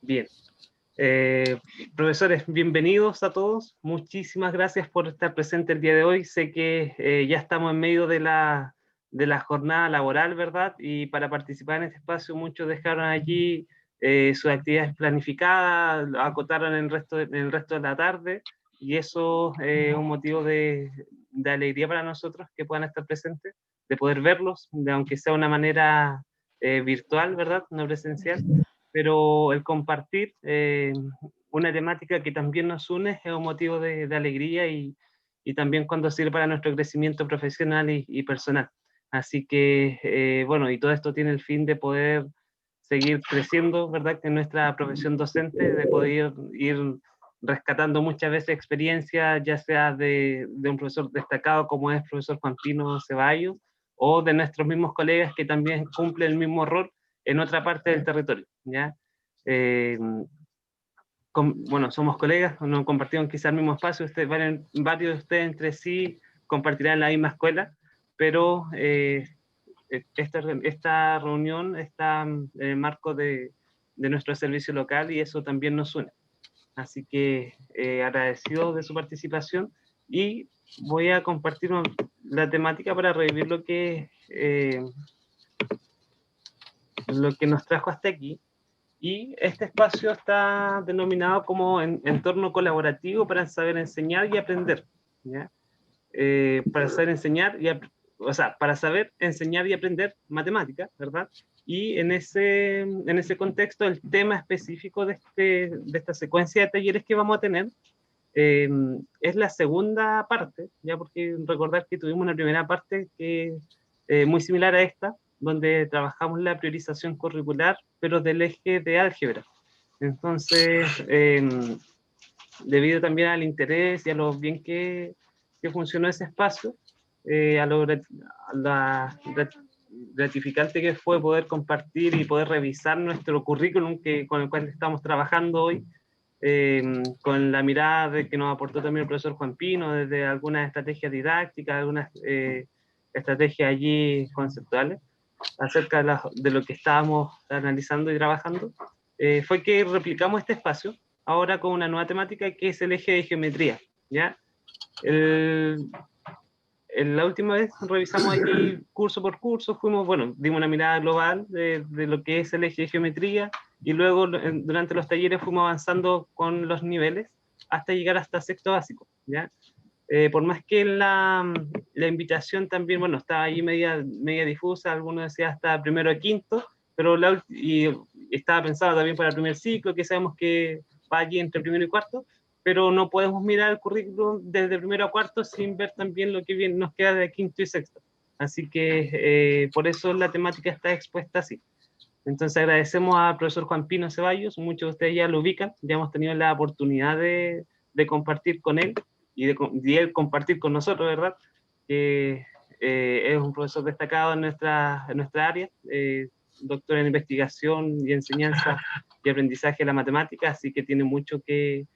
Bien. Eh, Profesores, bienvenidos a todos. Muchísimas gracias por estar presente el día de hoy. Sé que ya estamos en medio de la jornada laboral, ¿verdad? Y para participar en este espacio, muchos dejaron allí sus actividades planificadas, acotaron en el resto de la tarde, y eso es un motivo de alegría para nosotros que puedan estar presentes, de poder verlos, de, aunque sea de una manera virtual, ¿verdad? No presencial, pero el compartir una temática que también nos une es un motivo de alegría y también cuando sirve para nuestro crecimiento profesional y personal. Así que, bueno, y todo esto tiene el fin de poder seguir creciendo, ¿verdad? En nuestra profesión docente, de poder ir rescatando muchas veces experiencias, ya sea de un profesor destacado como es el profesor Juan Pino Ceballos, o de nuestros mismos colegas que también cumplen el mismo rol en otra parte del territorio, ¿ya? Eh, bueno, somos colegas, no compartimos quizá el mismo espacio, varios de ustedes entre sí compartirán la misma escuela, pero esta reunión está en el marco de nuestro servicio local y eso también nos une. Así que agradecido de su participación y voy a compartir la temática para revivir lo que nos trajo hasta aquí. Y este espacio está denominado como entorno colaborativo para saber enseñar y aprender, ¿ya? Para saber enseñar o sea, para saber enseñar y aprender matemáticas, ¿verdad? Y en ese contexto, el tema específico de esta secuencia de talleres que vamos a tener eh, es la segunda parte, ya, porque recordar que tuvimos una primera parte que muy similar a esta, donde trabajamos la priorización curricular, pero del eje de álgebra. Entonces, debido también al interés y a lo bien que funcionó ese espacio, a lo gratificante que fue poder compartir y poder revisar nuestro currículum con el cual estamos trabajando hoy, con la mirada que nos aportó también el profesor Juan Pino, desde algunas estrategias didácticas, algunas estrategias allí conceptuales, acerca de lo que estábamos analizando y trabajando, fue que replicamos este espacio, ahora con una nueva temática que es el eje de geometría, ¿ya? El, la última vez revisamos aquí curso por curso, bueno, dimos una mirada global de lo que es el eje de geometría y luego durante los talleres fuimos avanzando con los niveles hasta llegar hasta sexto básico, ¿ya? Por más que la invitación también, bueno, estaba ahí media difusa, algunos decían hasta primero a quinto, pero y estaba pensado también para el primer ciclo, que sabemos que va allí entre primero y cuarto, pero no podemos mirar el currículum desde primero a cuarto sin ver también lo que bien nos queda de quinto y sexto. Así que por eso la temática está expuesta así. Entonces agradecemos al profesor Juan Pino Ceballos, muchos de ustedes ya lo ubican, ya hemos tenido la oportunidad de compartir con él y él compartir con nosotros, ¿verdad? Es un profesor destacado en nuestra área, doctor en investigación y enseñanza y aprendizaje de la matemática, así que tiene mucho que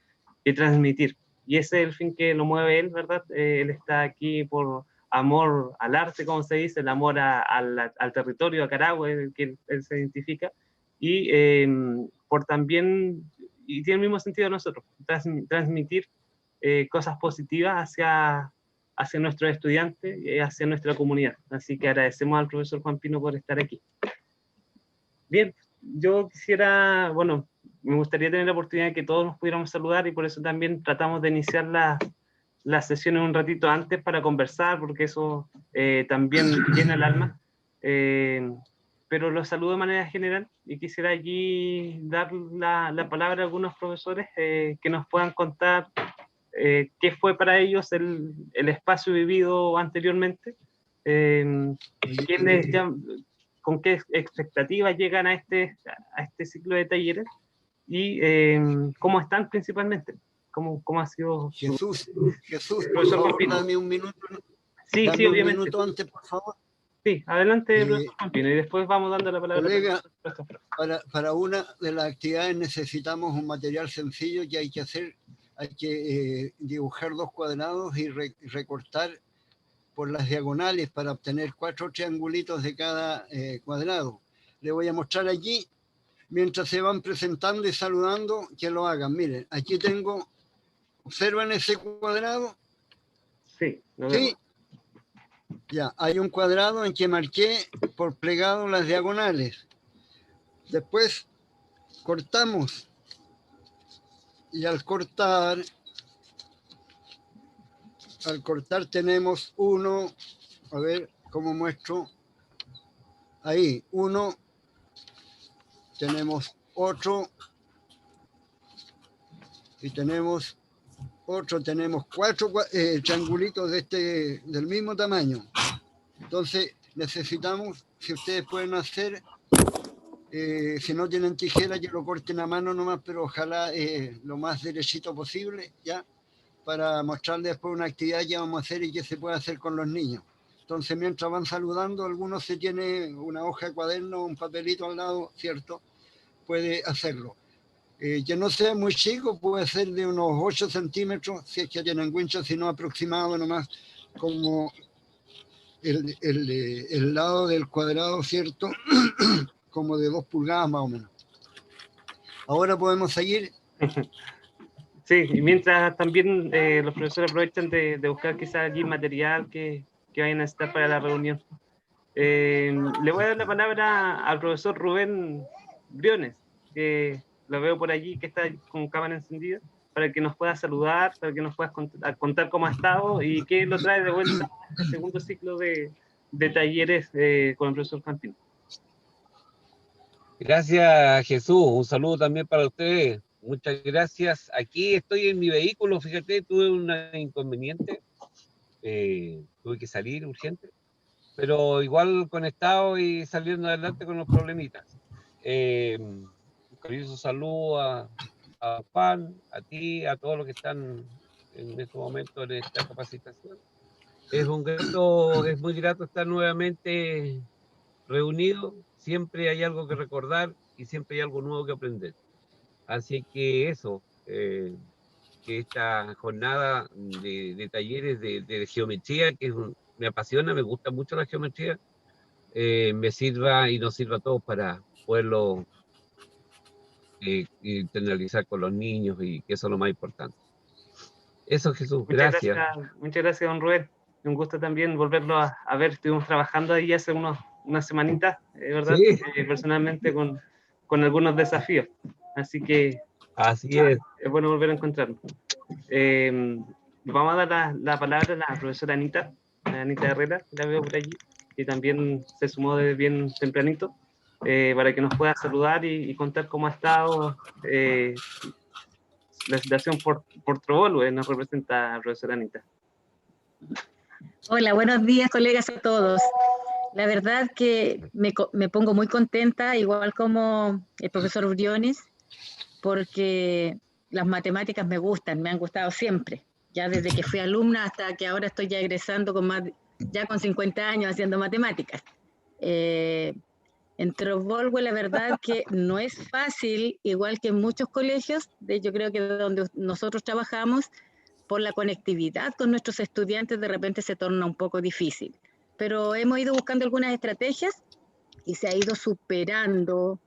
transmitir. Y ese es el fin que lo mueve él, ¿verdad? Él está aquí por amor al arte, como se dice, el amor al territorio, a Carahue, que él se identifica, y por también, y tiene el mismo sentido de nosotros, transmitir cosas positivas hacia nuestros estudiantes y hacia nuestra comunidad. Así que agradecemos al profesor Juan Pino por estar aquí. Bien, yo quisiera, bueno, me gustaría tener la oportunidad de que todos nos pudiéramos saludar y por eso también tratamos de iniciar las sesiones un ratito antes para conversar, porque eso también llena el alma. Pero los saludo de manera general y quisiera allí dar la palabra a algunos profesores que nos puedan contar qué fue para ellos el espacio vivido anteriormente, quiénes ya, con qué expectativas llegan a este ciclo de talleres y cómo están principalmente, cómo ha sido su Jesús, por profesor favor, Campino. Sí, Sí, un obviamente. minuto antes, por favor. Sí, adelante, profesor Campino, y después vamos dando la palabra colega, para para una de las actividades necesitamos un material sencillo que hay que hacer, hay que dibujar 2 cuadrados y recortar por las diagonales para obtener 4 triangulitos de cada cuadrado. Le voy a mostrar allí mientras se van presentando y saludando, que lo hagan. Miren, aquí tengo, ¿observan ese cuadrado? Sí, lo Sí. vemos. Ya, hay un cuadrado en que marqué por plegado las diagonales. Después cortamos. Y al cortar tenemos uno, a ver cómo muestro. Ahí, uno, tenemos otro, y tenemos otro, tenemos 4 triangulitos del mismo tamaño. Entonces necesitamos, si ustedes pueden hacer, si no tienen tijera, que lo corten a mano nomás, pero ojalá lo más derechito posible, ¿ya? Para mostrarles después una actividad que vamos a hacer y que se puede hacer con los niños. Entonces, mientras van saludando, algunos se tiene una hoja de cuaderno, un papelito al lado, ¿cierto? Puede hacerlo. Que no sea muy chico, puede ser de unos 8 centímetros, si es que tienen wincha, si no aproximado nomás, como el lado del cuadrado, ¿cierto? Como de 2 pulgadas más o menos. Ahora podemos seguir. Sí, y mientras también los profesores aprovechan de buscar quizás allí material que vayan a necesitar para la reunión. Le voy a dar la palabra al profesor Rubén Briones, que lo veo por allí, que está con cámara encendida, para que nos pueda saludar, para que nos puedas contar cómo ha estado y qué lo trae de vuelta a este segundo ciclo de talleres con el profesor Campino. Gracias, Jesús. Un saludo también para ustedes. Muchas gracias. Aquí estoy en mi vehículo, fíjate, tuve un inconveniente. Tuve que salir urgente, pero igual conectado y saliendo adelante con los problemitas. Un cariñoso saludo a Juan, a ti, a todos los que están en este momento en esta capacitación. Es muy grato estar nuevamente reunidos. Siempre hay algo que recordar y siempre hay algo nuevo que aprender. Así que eso, que esta jornada de talleres de geometría, que me apasiona, me gusta mucho la geometría, me sirva y nos sirva a todos para poderlo internalizar con los niños, y que eso es lo más importante. Eso, Jesús, gracias. Muchas gracias, don Rubén. Un gusto también volverlo a ver. Estuvimos trabajando ahí hace unas semanitas, ¿verdad? Sí. Personalmente con algunos desafíos. Así que así es bueno volver a encontrarnos. Vamos a dar la palabra a la profesora Anita Herrera, que la veo por allí, que también se sumó desde bien tempranito, para que nos pueda saludar y contar cómo ha estado la situación por Trovolo. Nos representa la profesora Anita. Hola, buenos días, colegas, a todos. La verdad que me pongo muy contenta, igual como el profesor Briones, porque las matemáticas me gustan, me han gustado siempre, ya desde que fui alumna hasta que ahora estoy ya egresando ya con 50 años haciendo matemáticas. En Trovolwe la verdad que no es fácil, igual que en muchos colegios, yo creo que donde nosotros trabajamos, por la conectividad con nuestros estudiantes de repente se torna un poco difícil. Pero hemos ido buscando algunas estrategias y se ha ido superando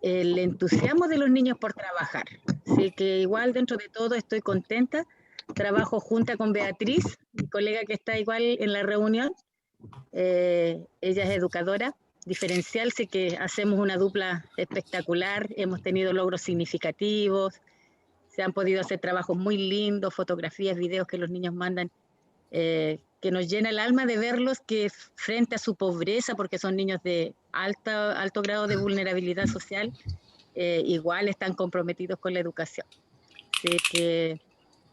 el entusiasmo de los niños por trabajar. Así que igual dentro de todo estoy contenta. Trabajo junto con Beatriz, mi colega que está igual en la reunión. Ella es educadora diferencial, sí que hacemos una dupla espectacular, hemos tenido logros significativos, se han podido hacer trabajos muy lindos, fotografías, videos que los niños mandan, que nos llena el alma de verlos que frente a su pobreza, porque son niños de alto grado de vulnerabilidad social, igual están comprometidos con la educación. Así que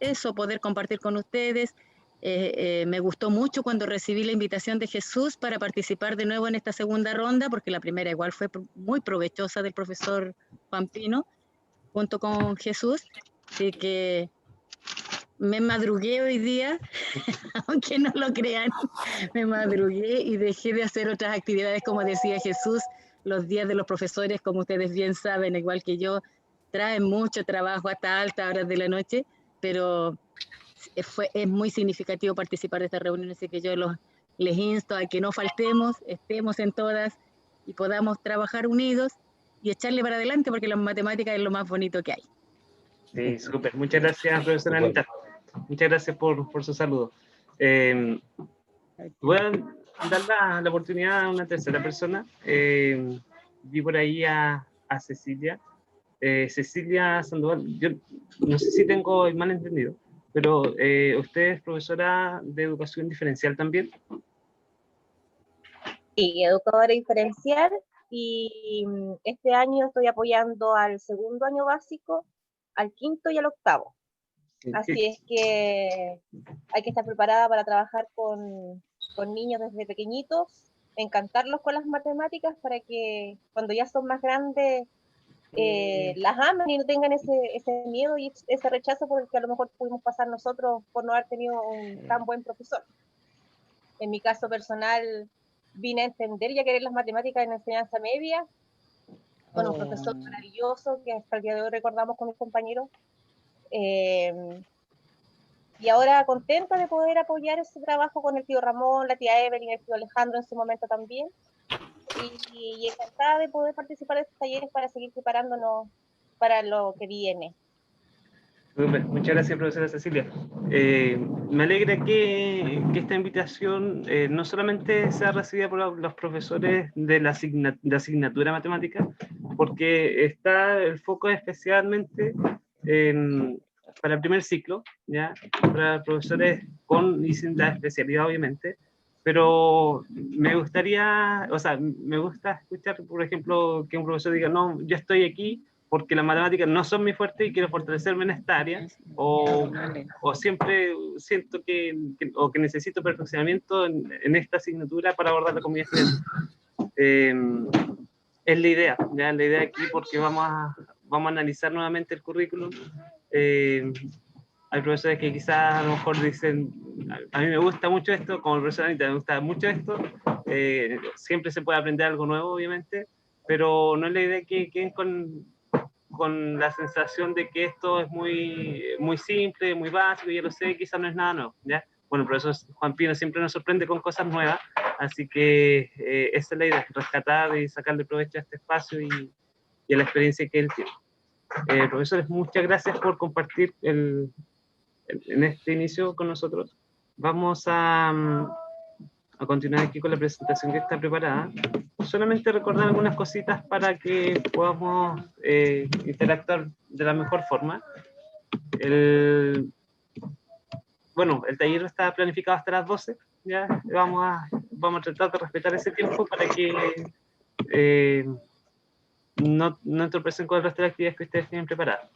eso, poder compartir con ustedes. Me gustó mucho cuando recibí la invitación de Jesús para participar de nuevo en esta segunda ronda, porque la primera igual fue muy provechosa del profesor Juan Pino, junto con Jesús. Así que me madrugué hoy día, aunque no lo crean, me madrugué y dejé de hacer otras actividades, como decía Jesús. Los días de los profesores, como ustedes bien saben, igual que yo, traen mucho trabajo hasta altas horas de la noche, pero es muy significativo participar de estas reuniones, así que yo les insto a que no faltemos, estemos en todas y podamos trabajar unidos. y echarle para adelante porque las matemáticas es lo más bonito que hay. Sí, súper. Muchas gracias, profesora Anita. Muchas gracias por su saludo. Voy a dar la oportunidad a una tercera persona. Vi por ahí a Cecilia. Cecilia Sandoval, yo no sé si tengo el mal entendido, pero usted es profesora de educación diferencial también. Sí, educadora diferencial, y este año estoy apoyando al segundo año básico, al quinto y al octavo. Así es que hay que estar preparada para trabajar con niños desde pequeñitos, encantarlos con las matemáticas para que cuando ya son más grandes las amen y no tengan ese miedo y ese rechazo por el que a lo mejor pudimos pasar nosotros por no haber tenido un tan buen profesor. En mi caso personal, vine a entender y a querer las matemáticas en enseñanza media, con un profesor maravilloso que hasta el día de hoy recordamos con mis compañeros. Y ahora contenta de poder apoyar ese trabajo con el tío Ramón, la tía Evelyn, el tío Alejandro en su momento también. Y encantada de poder participar de estos talleres para seguir preparándonos para lo que viene. Muchas gracias, profesora Cecilia. Me alegra que esta invitación no solamente sea recibida por los profesores de la asignatura matemática, porque está el foco especialmente para el primer ciclo, ¿ya? Para profesores con y sin la especialidad, obviamente, pero me gusta escuchar, por ejemplo, que un profesor diga, no, yo estoy aquí porque las matemáticas no son mi fuerte y quiero fortalecerme en esta área, o siempre siento que necesito perfeccionamiento en esta asignatura para abordarla con mi estudiante. Es la idea, ¿ya? La idea aquí, porque vamos a analizar nuevamente el currículum. Hay profesores que quizás a lo mejor dicen, a mí me gusta mucho esto, como el profesor Anita, me gusta mucho esto, siempre se puede aprender algo nuevo, obviamente, pero no es la idea que queden con la sensación de que esto es muy simple, muy básico, ya lo sé, quizás no es nada nuevo, ¿ya? Bueno, el profesor Juan Pino siempre nos sorprende con cosas nuevas, así que esa es la idea, rescatar y sacarle provecho a este espacio y a la experiencia que él tiene. Profesores, muchas gracias por compartir en este inicio con nosotros. Vamos a continuar aquí con la presentación que está preparada. Solamente recordar algunas cositas para que podamos interactuar de la mejor forma. El taller está planificado hasta las 12. ¿Ya? Vamos a tratar de respetar ese tiempo para que no entropecen con el resto de las actividades que ustedes tienen preparadas.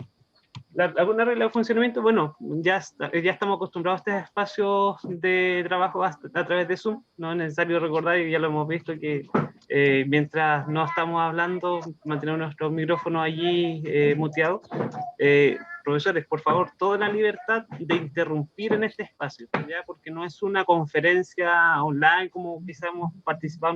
¿Alguna regla de funcionamiento? Bueno, ya estamos acostumbrados a estos espacios de trabajo a través de Zoom. No es necesario recordar, y ya lo hemos visto, que mientras no estamos hablando, mantenemos nuestros micrófonos allí muteados. Profesores, por favor, toda la libertad de interrumpir en este espacio, ¿ya? Porque no es una conferencia online como quizás hemos participado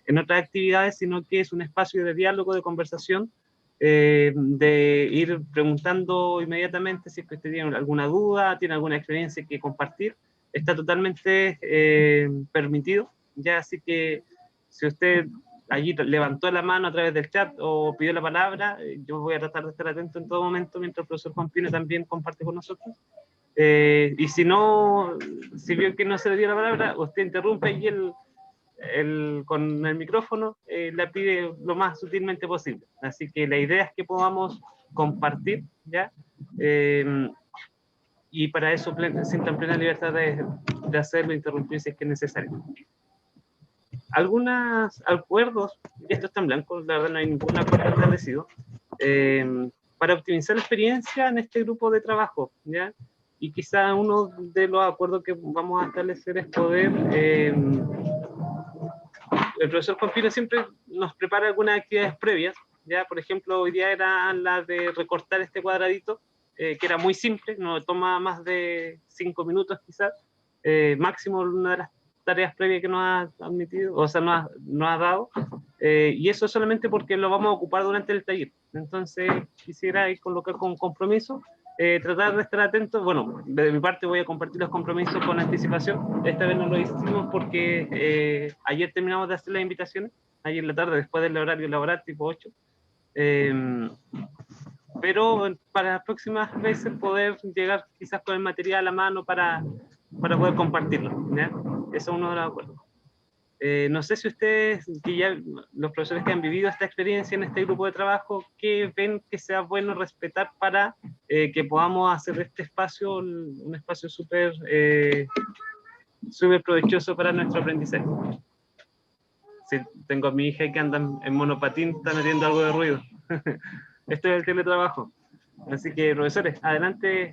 en otras actividades, sino que es un espacio de diálogo, de conversación, de ir preguntando inmediatamente si es que usted tiene alguna duda, tiene alguna experiencia que compartir. Está totalmente permitido, ya, así que si usted allí levantó la mano a través del chat o pidió la palabra, yo voy a tratar de estar atento en todo momento mientras el profesor Juan Pino también comparte con nosotros. Y si vio que no se le dio la palabra, usted interrumpe y con el micrófono la pide lo más sutilmente posible. Así que la idea es que podamos compartir, ¿ya? Y para eso sientan plena libertad de hacerlo, interrumpir si es que es necesario. Algunos acuerdos, y esto está en blanco, la verdad no hay ningún acuerdo establecido, para optimizar la experiencia en este grupo de trabajo, ¿ya? Y quizá uno de los acuerdos que vamos a establecer es poder... el profesor Juan Pino siempre nos prepara algunas actividades previas, ya, por ejemplo, hoy día era la de recortar este cuadradito, que era muy simple, no toma más de 5 minutos quizás, máximo una de las tareas previas que nos ha admitido, o sea, nos ha dado, y eso solamente porque lo vamos a ocupar durante el taller. Entonces, quisiera colocar con compromiso, tratar de estar atentos. Bueno, de mi parte voy a compartir los compromisos con anticipación. Esta vez no lo hicimos porque ayer terminamos de hacer las invitaciones, ahí en la tarde, después del horario laboral, tipo 8. Pero para las próximas veces poder llegar quizás con el material a la mano para poder compartirlo, ¿ya? Eso es uno de los acuerdos. No sé si ustedes, que ya los profesores que han vivido esta experiencia en este grupo de trabajo, ¿qué ven que sea bueno respetar para que podamos hacer este espacio un espacio súper provechoso para nuestro aprendizaje? Sí, tengo a mi hija que anda en monopatín, está metiendo algo de ruido. Esto es el teletrabajo. Así que, profesores, adelante,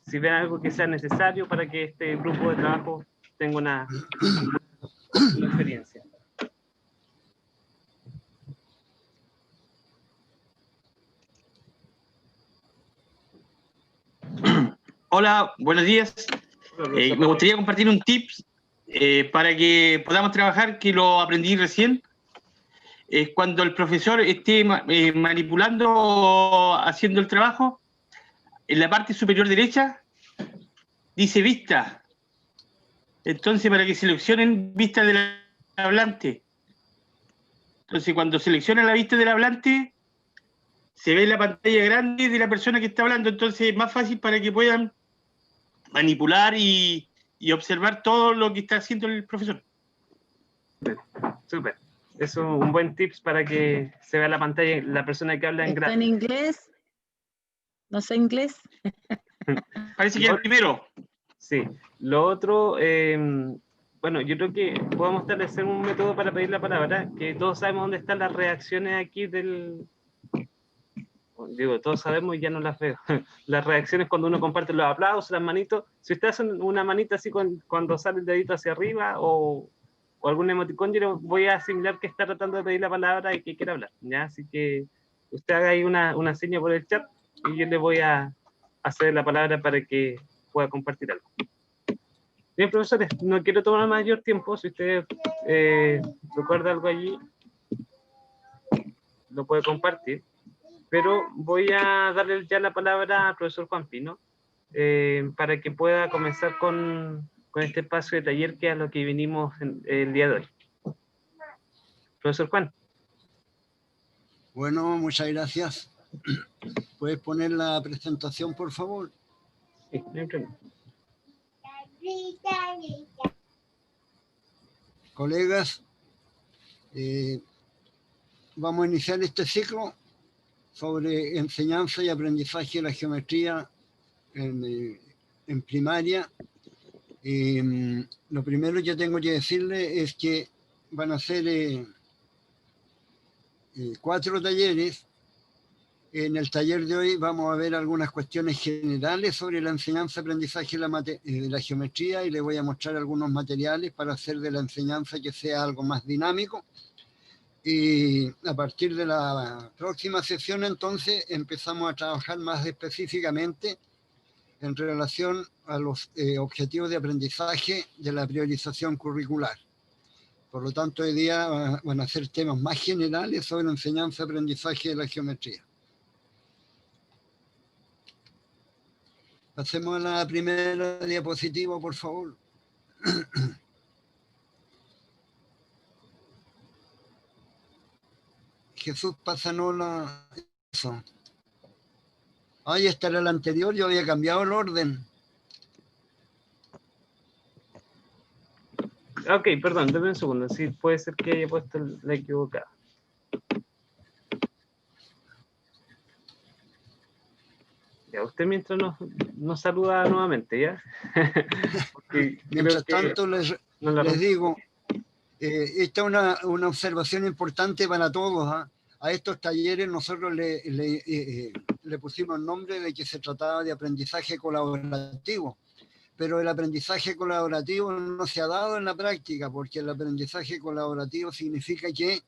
si ven algo que sea necesario para que este grupo de trabajo tenga una experiencia. Hola, buenos días. Me gustaría compartir un tip para que podamos trabajar, que lo aprendí recién. Cuando el profesor esté manipulando o haciendo el trabajo, en la parte superior derecha dice vista. Entonces, para que seleccionen vista del hablante. Entonces, cuando seleccionan la vista del hablante, se ve la pantalla grande de la persona que está hablando. Entonces, es más fácil para que puedan manipular y observar todo lo que está haciendo el profesor. Súper. Eso es un buen tips para que se vea la pantalla, la persona que habla en grande. ¿Está en inglés? ¿No sé inglés? Parece que es el primero. Sí. Lo otro, bueno, yo creo que podemos establecer un método para pedir la palabra, que todos sabemos dónde están las reacciones aquí del... Digo, todos sabemos y ya no las veo. Las reacciones cuando uno comparte los aplausos, las manitos. Si ustedes hacen una manita así cuando sale el dedito hacia arriba o algún emoticón, yo voy a asimilar que está tratando de pedir la palabra y que quiere hablar, ¿ya? Así que usted haga ahí una seña por el chat y yo le voy a hacer la palabra para que pueda compartir algo. Bien, profesores, no quiero tomar mayor tiempo. Si usted recuerda algo allí, lo puede compartir. Pero voy a darle ya la palabra al profesor Juan Pino para que pueda comenzar con este espacio de taller, que es a lo que vinimos el día de hoy. Profesor Juan. Bueno, muchas gracias. ¿Puedes poner la presentación, por favor? Sí, no hay problema. Colegas, vamos a iniciar este ciclo sobre enseñanza y aprendizaje de la geometría en primaria. Lo primero que tengo que decirle es que van a ser 4 talleres. En el taller de hoy vamos a ver algunas cuestiones generales sobre la enseñanza-aprendizaje de la geometría y le voy a mostrar algunos materiales para hacer de la enseñanza que sea algo más dinámico. Y a partir de la próxima sesión, entonces, empezamos a trabajar más específicamente en relación a los objetivos de aprendizaje de la priorización curricular. Por lo tanto, hoy día van a ser temas más generales sobre la enseñanza-aprendizaje de la geometría. Pasemos a la primera diapositiva, por favor. Jesús, pásanos eso. Ahí esta era la anterior, yo había cambiado el orden. Ok, perdón, déme un segundo. Sí, puede ser que haya puesto la equivocada. Ya, usted mientras nos saluda nuevamente, ¿ya? Mientras tanto, les digo, esta es una observación importante para todos. A estos talleres nosotros le pusimos el nombre de que se trataba de aprendizaje colaborativo, pero el aprendizaje colaborativo no se ha dado en la práctica, porque el aprendizaje colaborativo significa que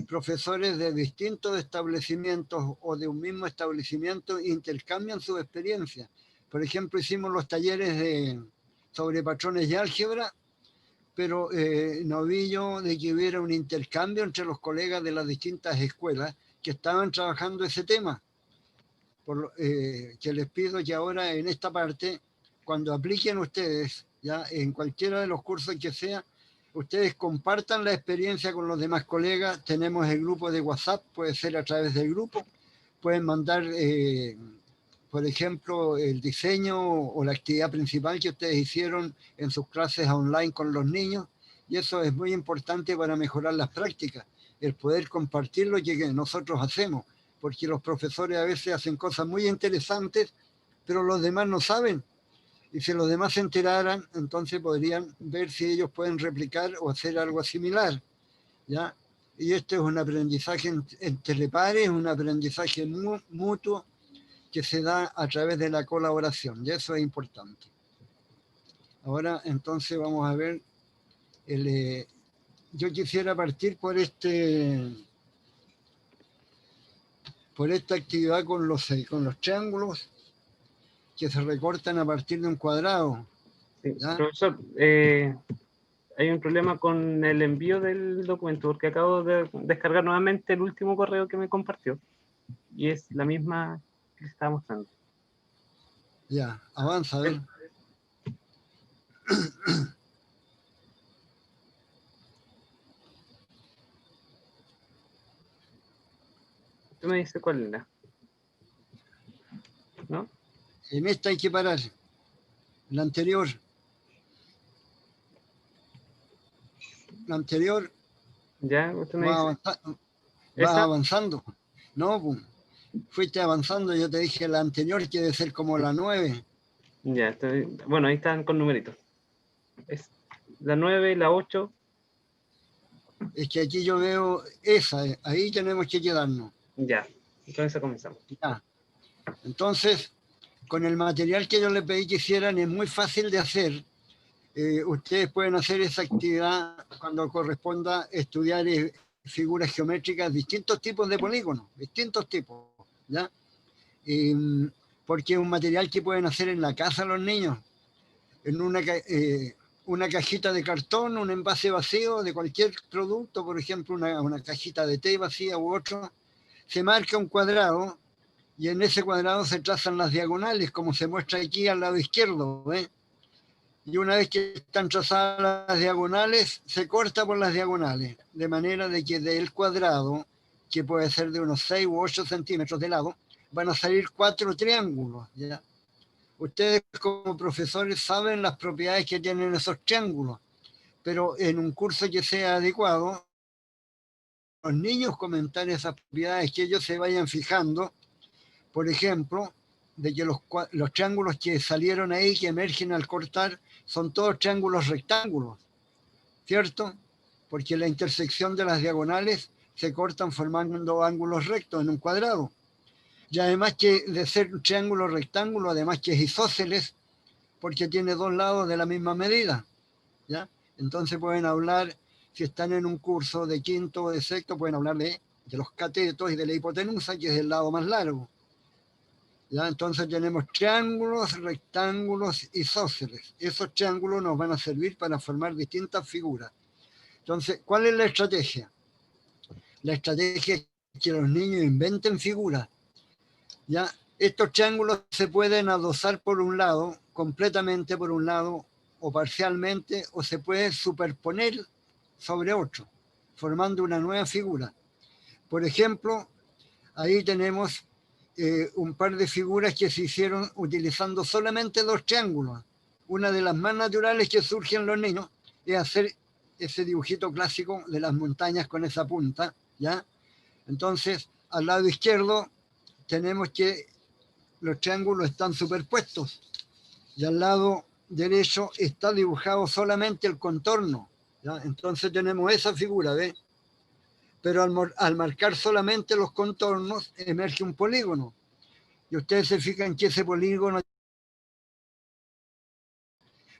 profesores de distintos establecimientos o de un mismo establecimiento intercambian sus experiencias. Por ejemplo, hicimos los talleres sobre patrones y álgebra, pero no vi yo de que hubiera un intercambio entre los colegas de las distintas escuelas que estaban trabajando ese tema. Que les pido que ahora en esta parte, cuando apliquen ustedes, ya en cualquiera de los cursos que sea, ustedes compartan la experiencia con los demás colegas. Tenemos el grupo de WhatsApp, puede ser a través del grupo. Pueden mandar, por ejemplo, el diseño o la actividad principal que ustedes hicieron en sus clases online con los niños. Y eso es muy importante para mejorar las prácticas, el poder compartir lo que nosotros hacemos, porque los profesores a veces hacen cosas muy interesantes, pero los demás no saben. Y si los demás se enteraran, entonces podrían ver si ellos pueden replicar o hacer algo similar, ¿ya? Y esto es un aprendizaje entre pares, un aprendizaje mutuo que se da a través de la colaboración, y eso es importante. Ahora, entonces, vamos a ver, yo quisiera partir por esta actividad con los triángulos que se recortan a partir de un cuadrado. Sí, ¿ya? profesor, hay un problema con el envío del documento, porque acabo de descargar nuevamente el último correo que me compartió, y es la misma que estaba mostrando. Ya, avanza, a ver. Usted me dice cuál era, ¿no? En esta hay que parar. La anterior. La anterior Ya, usted me dice. va avanzando. No, pues, fuiste avanzando, yo te dije la anterior que debe ser como la 9. Ya, bueno, ahí están con numeritos. Es la 9, la 8. Es que aquí yo veo esa, ahí tenemos que quedarnos. Ya, entonces comenzamos. Ya. Entonces, con el material que yo les pedí que hicieran es muy fácil de hacer. Ustedes pueden hacer esa actividad cuando corresponda estudiar figuras geométricas, distintos tipos de polígonos, distintos tipos, ¿ya? Porque es un material que pueden hacer en la casa los niños, en una cajita de cartón, un envase vacío de cualquier producto, por ejemplo, una cajita de té vacía u otro, se marca un cuadrado y en ese cuadrado se trazan las diagonales, como se muestra aquí al lado izquierdo, ¿eh? Y una vez que están trazadas las diagonales, se corta por las diagonales, de manera de que del cuadrado, que puede ser de unos 6 u 8 centímetros de lado, van a salir 4 triángulos, ¿ya? Ustedes como profesores saben las propiedades que tienen esos triángulos, pero en un curso que sea adecuado, los niños comentar esas propiedades, que ellos se vayan fijando, por ejemplo, de que los triángulos que salieron ahí, que emergen al cortar, son todos triángulos rectángulos, ¿cierto? Porque la intersección de las diagonales se cortan formando ángulos rectos en un cuadrado. Y además que de ser un triángulo rectángulo, además que es isósceles, porque tiene dos lados de la misma medida, ¿ya? Entonces pueden hablar, si están en un curso de quinto o de sexto, pueden hablar de los catetos y de la hipotenusa, que es el lado más largo. ¿Ya? Entonces tenemos triángulos, rectángulos, isósceles. Esos triángulos nos van a servir para formar distintas figuras. Entonces, ¿cuál es la estrategia? La estrategia es que los niños inventen figuras. ¿Ya? Estos triángulos se pueden adosar por un lado, completamente por un lado, o parcialmente, o se puede superponer sobre otro, formando una nueva figura. Por ejemplo, ahí tenemos un par de figuras que se hicieron utilizando solamente dos triángulos. Una de las más naturales que surgen los niños es hacer ese dibujito clásico de las montañas con esa punta, ¿ya? Entonces, al lado izquierdo tenemos que los triángulos están superpuestos y al lado derecho está dibujado solamente el contorno, ¿ya? Entonces tenemos esa figura, ¿ves? Pero al marcar solamente los contornos emerge un polígono. Y ustedes se fijan que ese polígono,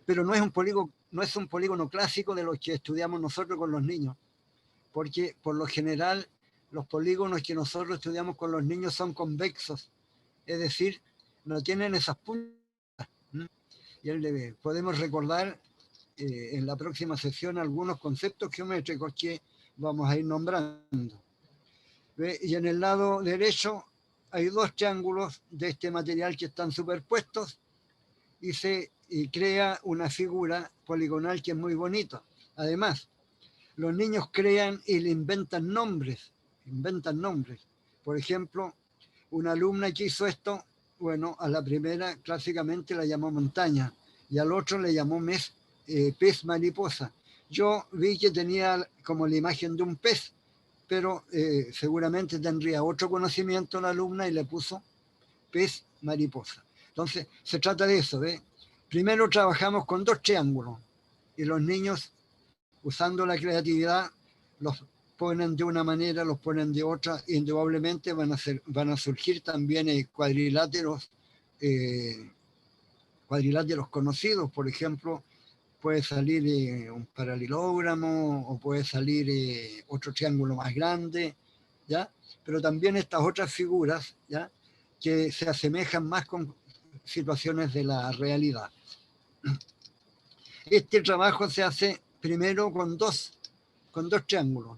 pero no es un polígono clásico de los que estudiamos nosotros con los niños, porque por lo general los polígonos que nosotros estudiamos con los niños son convexos, es decir, no tienen esas puntas. Y podemos recordar en la próxima sesión algunos conceptos geométricos que vamos a ir nombrando. ¿Ve? Y en el lado derecho hay dos triángulos de este material que están superpuestos y se crea una figura poligonal que es muy bonita. Además, los niños crean y le inventan nombres. Por ejemplo, una alumna que hizo esto, bueno, a la primera clásicamente la llamó montaña y al otro le llamó pez mariposa. Yo vi que tenía como la imagen de un pez, pero seguramente tendría otro conocimiento la alumna y le puso pez mariposa. Entonces, se trata de eso, ¿ve? Primero trabajamos con 2 triángulos y los niños, usando la creatividad, los ponen de una manera, los ponen de otra. Indudablemente van a surgir también cuadriláteros conocidos. Por ejemplo, puede salir un paralelogramo o puede salir otro triángulo más grande, ¿ya? Pero también estas otras figuras, ¿ya?, que se asemejan más con situaciones de la realidad. Este trabajo se hace primero con dos triángulos.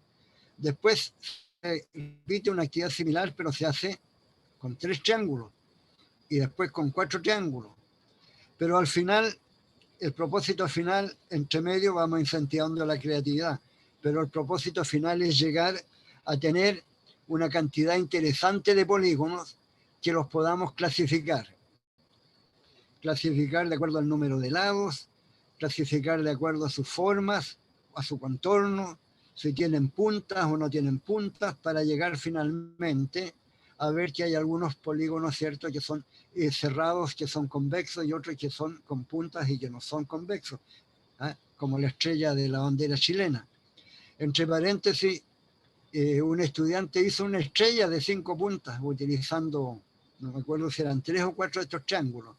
Después se repite una actividad similar, pero se hace con 3 triángulos y después con 4 triángulos. Pero al final, el propósito final, entre medio vamos incentivando la creatividad, pero el propósito final es llegar a tener una cantidad interesante de polígonos que los podamos clasificar. Clasificar de acuerdo al número de lados, clasificar de acuerdo a sus formas, a su contorno, si tienen puntas o no tienen puntas, para llegar finalmente a ver que hay algunos polígonos, ¿cierto?, que son cerrados, que son convexos, y otros que son con puntas y que no son convexos, ¿eh?, como la estrella de la bandera chilena. Entre paréntesis, un estudiante hizo una estrella de 5 puntas utilizando, no me acuerdo si eran 3 o 4 de estos triángulos,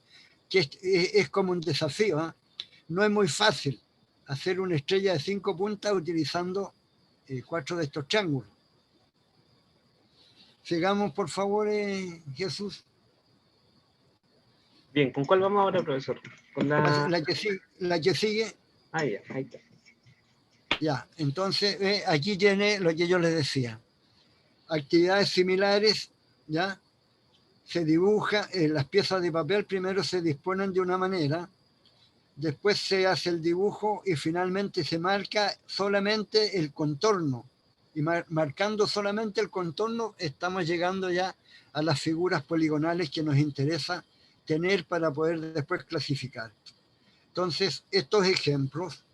que es como un desafío, ¿eh? No es muy fácil hacer una estrella de 5 puntas utilizando 4 de estos triángulos. Sigamos, por favor, Jesús. Bien, ¿con cuál vamos ahora, profesor? ¿Con la que sigue? Ah, ya, ahí está. Ya, entonces aquí tiene lo que yo les decía. Actividades similares, ¿ya? Se dibuja, las piezas de papel primero se disponen de una manera, después se hace el dibujo y finalmente se marca solamente el contorno. Y marcando solamente el contorno estamos llegando ya a las figuras poligonales que nos interesa tener para poder después clasificar. Entonces, estos ejemplos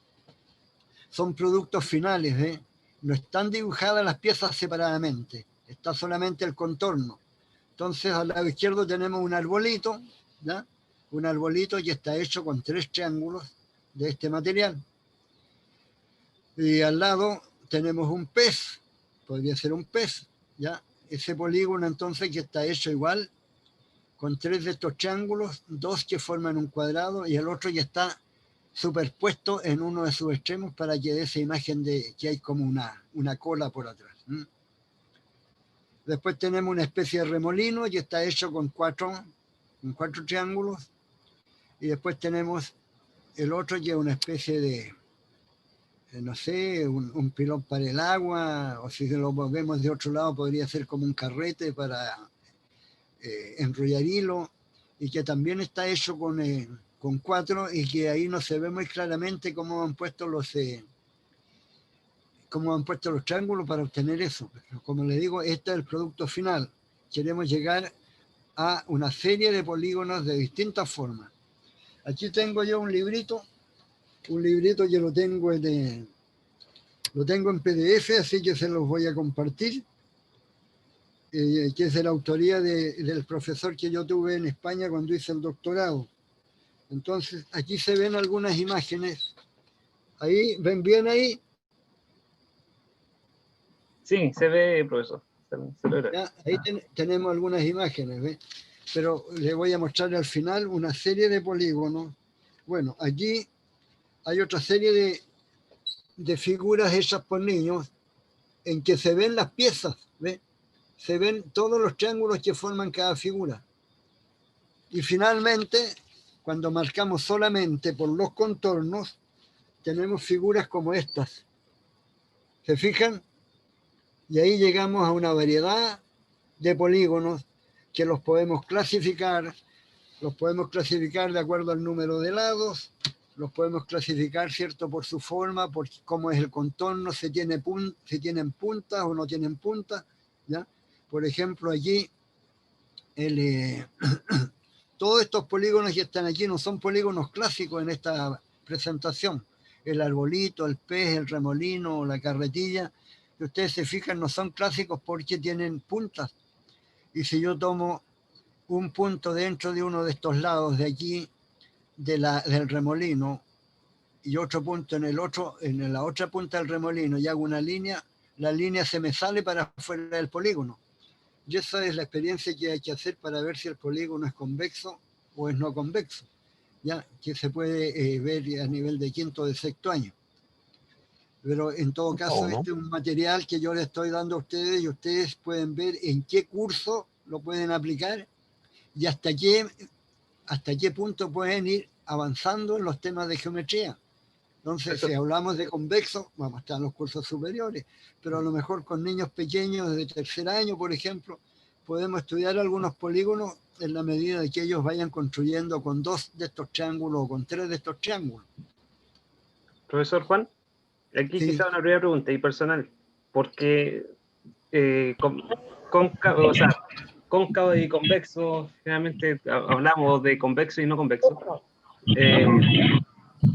son productos finales, ¿eh? No están dibujadas las piezas separadamente, está solamente el contorno. Entonces, al lado izquierdo tenemos un arbolito, ¿ya? Un arbolito que está hecho con 3 triángulos de este material. Y al lado tenemos un pez, podría ser un pez, ¿ya? Ese polígono entonces que está hecho igual, con 3 de estos triángulos, 2 que forman un cuadrado y el otro que está superpuesto en uno de sus extremos para que dé esa imagen de que hay como una cola por atrás. Después tenemos una especie de remolino que está hecho con 4 triángulos. Y después tenemos el otro que es una especie de, no sé, un pilón para el agua, o si lo vemos de otro lado podría ser como un carrete para enrollar hilo, y que también está hecho con 4 y que ahí no se ve muy claramente cómo han puesto los triángulos para obtener eso. Pero como les digo, este es el producto final. Queremos llegar a una serie de polígonos de distintas formas. Aquí tengo yo un librito que lo tengo en PDF, así que se los voy a compartir, que es de la autoría del profesor que yo tuve en España cuando hice el doctorado. Entonces, aquí se ven algunas imágenes. Ahí, ¿ven bien ahí? Sí, se ve, profesor. Ya, ahí tenemos algunas imágenes, ¿ves? Pero les voy a mostrar al final una serie de polígonos. Bueno, aquí hay otra serie de figuras hechas por niños en que se ven las piezas, ¿ves? Se ven todos los triángulos que forman cada figura. Y finalmente, cuando marcamos solamente por los contornos, tenemos figuras como estas. ¿Se fijan? Y ahí llegamos a una variedad de polígonos que los podemos clasificar de acuerdo al número de lados, los podemos clasificar, ¿cierto? Por su forma, por cómo es el contorno, si tienen puntas o no tienen puntas, ¿ya? Por ejemplo, allí, todos estos polígonos que están aquí no son polígonos clásicos en esta presentación. El arbolito, el pez, el remolino, la carretilla, que ustedes se fijan, no son clásicos porque tienen puntas. Y si yo tomo un punto dentro de uno de estos lados de aquí, del remolino, y otro punto en la otra punta del remolino, y hago una línea, la línea se me sale para afuera del polígono. Y esa es la experiencia que hay que hacer para ver si el polígono es convexo o es no convexo, ya que se puede ver a nivel de quinto o de sexto año. Pero en todo caso, ¿no? este es un material que yo le estoy dando a ustedes y ustedes pueden ver en qué curso lo pueden aplicar y hasta qué punto pueden ir avanzando en los temas de geometría. Entonces, si hablamos de convexo, vamos a estar en los cursos superiores, pero a lo mejor con niños pequeños de tercer año, por ejemplo, podemos estudiar algunos polígonos en la medida de que ellos vayan construyendo con 2 de estos triángulos o con 3 de estos triángulos. Profesor Juan, aquí Sí. quizá una primera pregunta y personal, porque cóncavo, o sea, cóncavo y convexo, generalmente hablamos de convexo y no convexo. Un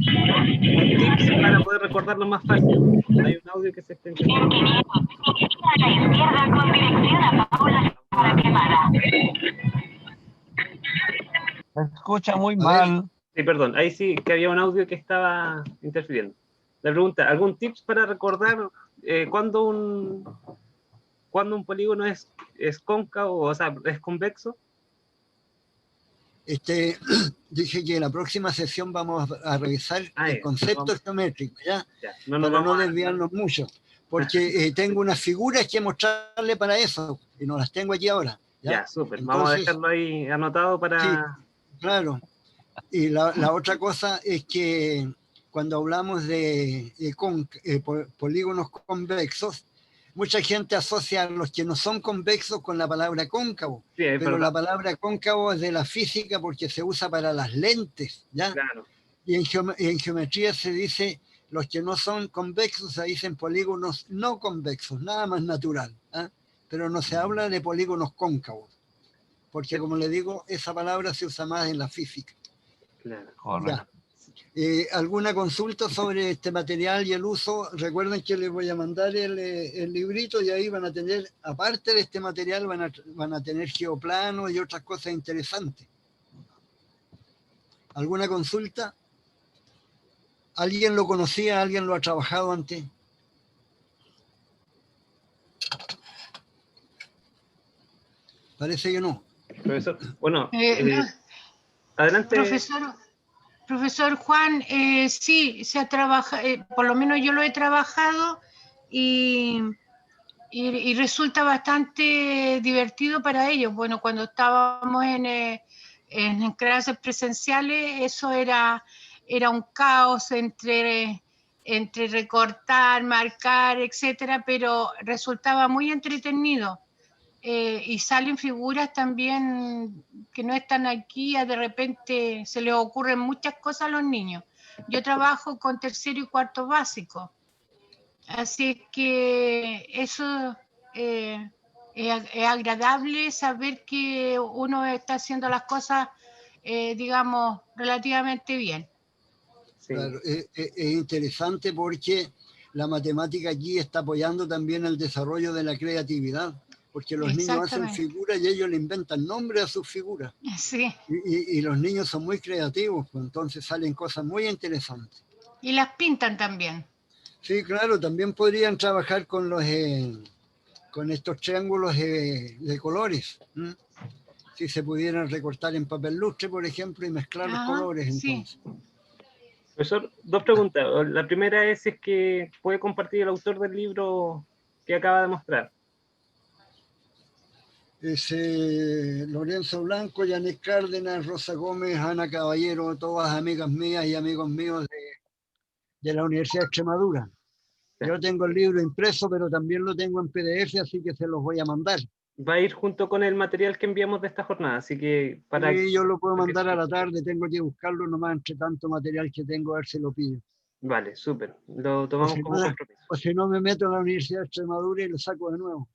tips para poder recordarlo más fácil. Hay un audio que se está intentando. A la izquierda con dirección a Paula para Quemada. Se escucha muy mal. Sí, perdón, ahí sí que había un audio que estaba interfiriendo. La pregunta, ¿algún tips para recordar cuándo un polígono es cóncavo, o sea, es convexo? Dije que en la próxima sesión vamos a revisar el concepto geométrico, ¿ya? No para no desviarnos mucho, porque tengo unas figuras que mostrarle para eso, y no las tengo aquí ahora. Ya, súper, vamos a dejarlo ahí anotado para... Sí, claro. Y la otra cosa es que cuando hablamos de polígonos convexos, mucha gente asocia a los que no son convexos con la palabra cóncavo, sí, pero verdad. la palabra cóncavo es de la física porque se usa para las lentes, ¿ya? Claro. Y en geometría se dice los que no son convexos, se dicen polígonos no convexos, nada más natural, ¿eh? Pero no se habla de polígonos cóncavos, porque como le digo, esa palabra se usa más en la física. Claro. Ya. ¿Alguna consulta sobre este material y el uso? Recuerden que les voy a mandar el librito y ahí van a tener, aparte de este material, van a tener geoplanos y otras cosas interesantes. ¿Alguna consulta? ¿Alguien lo conocía? ¿Alguien lo ha trabajado antes? Parece que no. Profesor, bueno, no. adelante. Profesor Juan, sí, se ha trabajado, por lo menos yo lo he trabajado y resulta bastante divertido para ellos. Bueno, cuando estábamos en clases presenciales, eso era un caos entre recortar, marcar, etcétera, pero resultaba muy entretenido. Y salen figuras también que no están aquí, de repente se les ocurren muchas cosas a los niños. Yo trabajo con tercero y cuarto básico, así que eso es agradable saber que uno está haciendo las cosas, digamos, relativamente bien. Sí. Claro, es interesante porque la matemática aquí está apoyando también el desarrollo de la creatividad. Porque los niños hacen figuras y ellos le inventan nombres a sus figuras. Sí. Y los niños son muy creativos, pues entonces salen cosas muy interesantes. Y las pintan también. Sí, claro, también podrían trabajar con con estos triángulos de colores. Si se pudieran recortar en papel lustre, por ejemplo, y mezclar los colores. Entonces. Sí. Profesor, dos preguntas. La primera es si es que puede compartir el autor del libro que acaba de mostrar. Es Lorenzo Blanco, Yanet Cárdenas, Rosa Gómez, Ana Caballero, todas amigas mías y amigos míos de la Universidad de Extremadura. Yo tengo el libro impreso, pero también lo tengo en PDF, así que se los voy a mandar. va a ir junto con el material que enviamos de esta jornada, así que para... Sí, yo lo puedo mandar a la tarde, tengo que buscarlo nomás entre tanto material que tengo, a ver si lo pillo. Vale, súper, lo O tomamos si como no, compromiso. o si no me meto en la Universidad de Extremadura y lo saco de nuevo.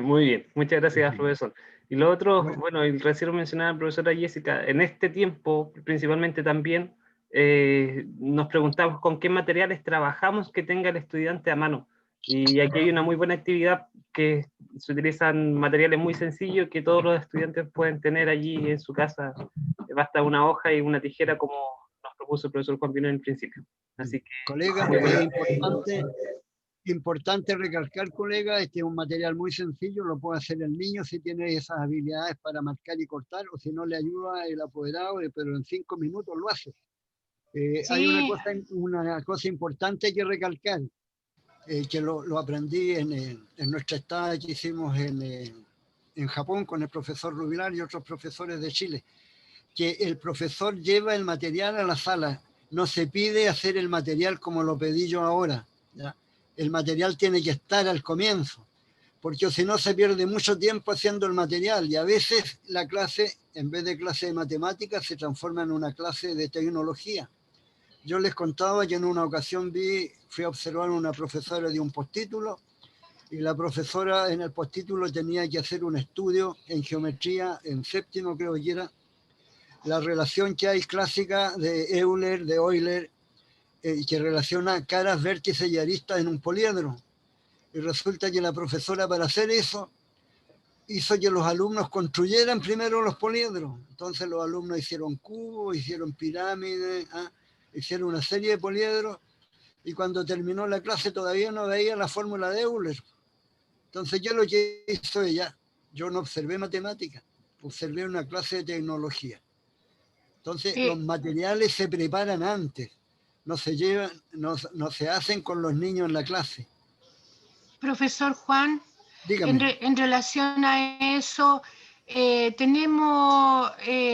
Muy bien, muchas gracias, Ujú. profesor. Y lo otro, Bueno. bueno, y recién mencionaba la profesora Jessica, en este tiempo, principalmente también, nos preguntamos con qué materiales trabajamos que tenga el estudiante a mano. Y aquí hay una muy buena actividad que se utilizan materiales muy sencillos que todos los estudiantes pueden tener allí en su casa. Basta una hoja y una tijera como nos propuso el profesor Juan Pino en el principio. Así que... Colega, muy buena. importante recalcar, colega, este es un material muy sencillo, lo puede hacer el niño si tiene esas habilidades para marcar y cortar, o si no le ayuda el apoderado, pero en 5 minutos lo hace. Hay Sí, una cosa importante que recalcar, que lo aprendí en nuestra estada que hicimos en Japón con el profesor Rubilar y otros profesores de Chile, que el profesor lleva el material a la sala, no se pide hacer el material como lo pedí yo ahora, ¿ya? El material tiene que estar al comienzo, porque si no se pierde mucho tiempo haciendo el material y a veces la clase, en vez de clase de matemáticas, se transforma en una clase de tecnología. Yo les contaba que en una ocasión fui a observar a una profesora de un postítulo y la profesora en el postítulo tenía que hacer un estudio en geometría, en séptimo creo que era, la relación que hay clásica de Euler, de Euler, que relaciona caras, vértices y aristas en un poliedro. Y resulta que la profesora para hacer eso hizo que los alumnos construyeran primero los poliedros. Entonces los alumnos hicieron cubos, hicieron pirámides, hicieron una serie de poliedros y cuando terminó la clase todavía no veía la fórmula de Euler. Entonces yo lo que hizo ella, yo no observé matemáticas, observé una clase de tecnología. Entonces los materiales se preparan antes, no se llevan, no se hacen con los niños en la clase. profesor Juan, Dígame. en relación a eso, tenemos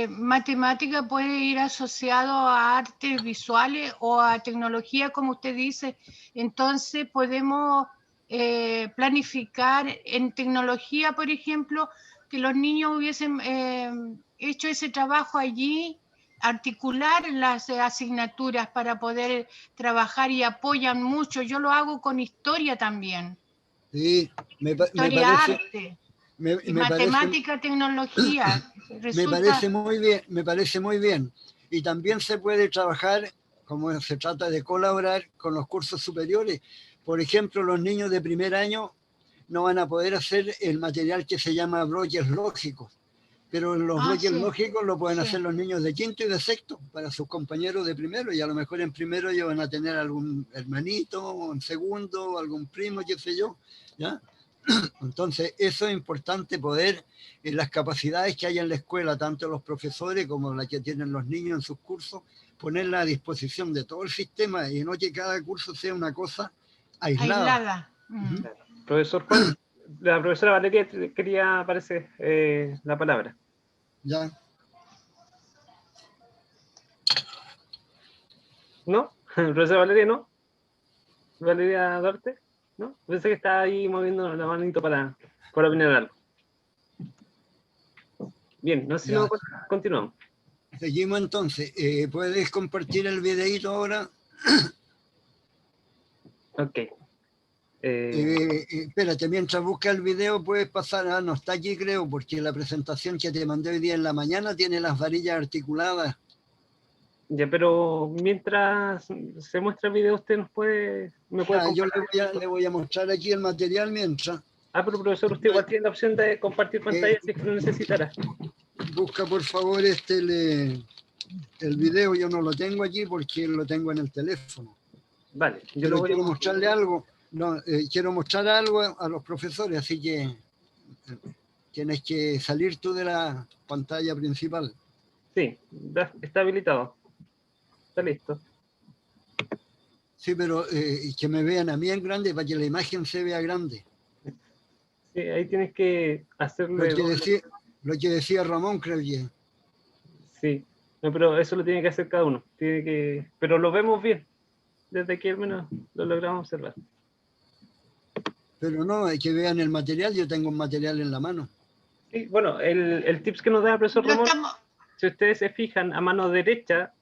matemática puede ir asociado a artes visuales o a tecnología, como usted dice. Entonces podemos planificar en tecnología, por ejemplo, que los niños hubiesen hecho ese trabajo allí, articular las asignaturas para poder trabajar y apoyan mucho. Yo lo hago con historia también. Sí, me Historia, parece, arte, y me parece, matemática, tecnología. me Resulta, parece muy bien, me parece muy bien. Y también se puede trabajar, como se trata de colaborar con los cursos superiores. Por ejemplo, los niños de primer año no van a poder hacer el material que se llama bloques lógicos, pero los bloques sí, lógicos lo pueden sí. hacer los niños de quinto y de sexto para sus compañeros de primero, y a lo mejor en primero ellos van a tener algún hermanito, en segundo, algún primo, qué sé yo, ¿ya? Entonces, eso es importante poder, en las capacidades que hay en la escuela, tanto los profesores como las que tienen los niños en sus cursos, ponerla a disposición de todo el sistema y no que cada curso sea una cosa aislada. Profesor Juan, la profesora Valeria quería, parece, la palabra. ¿Ya? ¿No? ¿Profesora Valeria no? ¿Valeria Duarte? ¿No? Pensé que estaba ahí moviendo la manito para opinar algo. Bien, no sé si no continuamos. Seguimos entonces. ¿Puedes compartir el videito ahora? Ok. Espérate, mientras busca el video puedes pasar, no está aquí creo, porque la presentación que te mandé hoy día en la mañana tiene las varillas articuladas. Ya, pero mientras se muestra el video, usted me puede yo le voy a mostrar aquí el material mientras. Pero profesor, usted igual tiene la opción de compartir pantalla si es que lo necesitara. Busca por favor el video, yo no lo tengo aquí porque lo tengo en el teléfono. Vale, yo pero quiero mostrarle algo. No, quiero mostrar algo a los profesores, así que tienes que salir tú de la pantalla principal. Sí, está habilitado. Está listo. Sí, pero que me vean a mí en grande para que la imagen se vea grande. Sí, ahí tienes que hacerle... Lo que decía Ramón, creo que... Sí, no, pero eso lo tiene que hacer cada uno. Pero lo vemos bien. Desde aquí al menos lo logramos observar. Pero no, hay que vean el material, yo tengo un material en la mano. Sí, bueno, el tips que nos da el profesor Lo Ramón, estamos- si ustedes se fijan a mano derecha,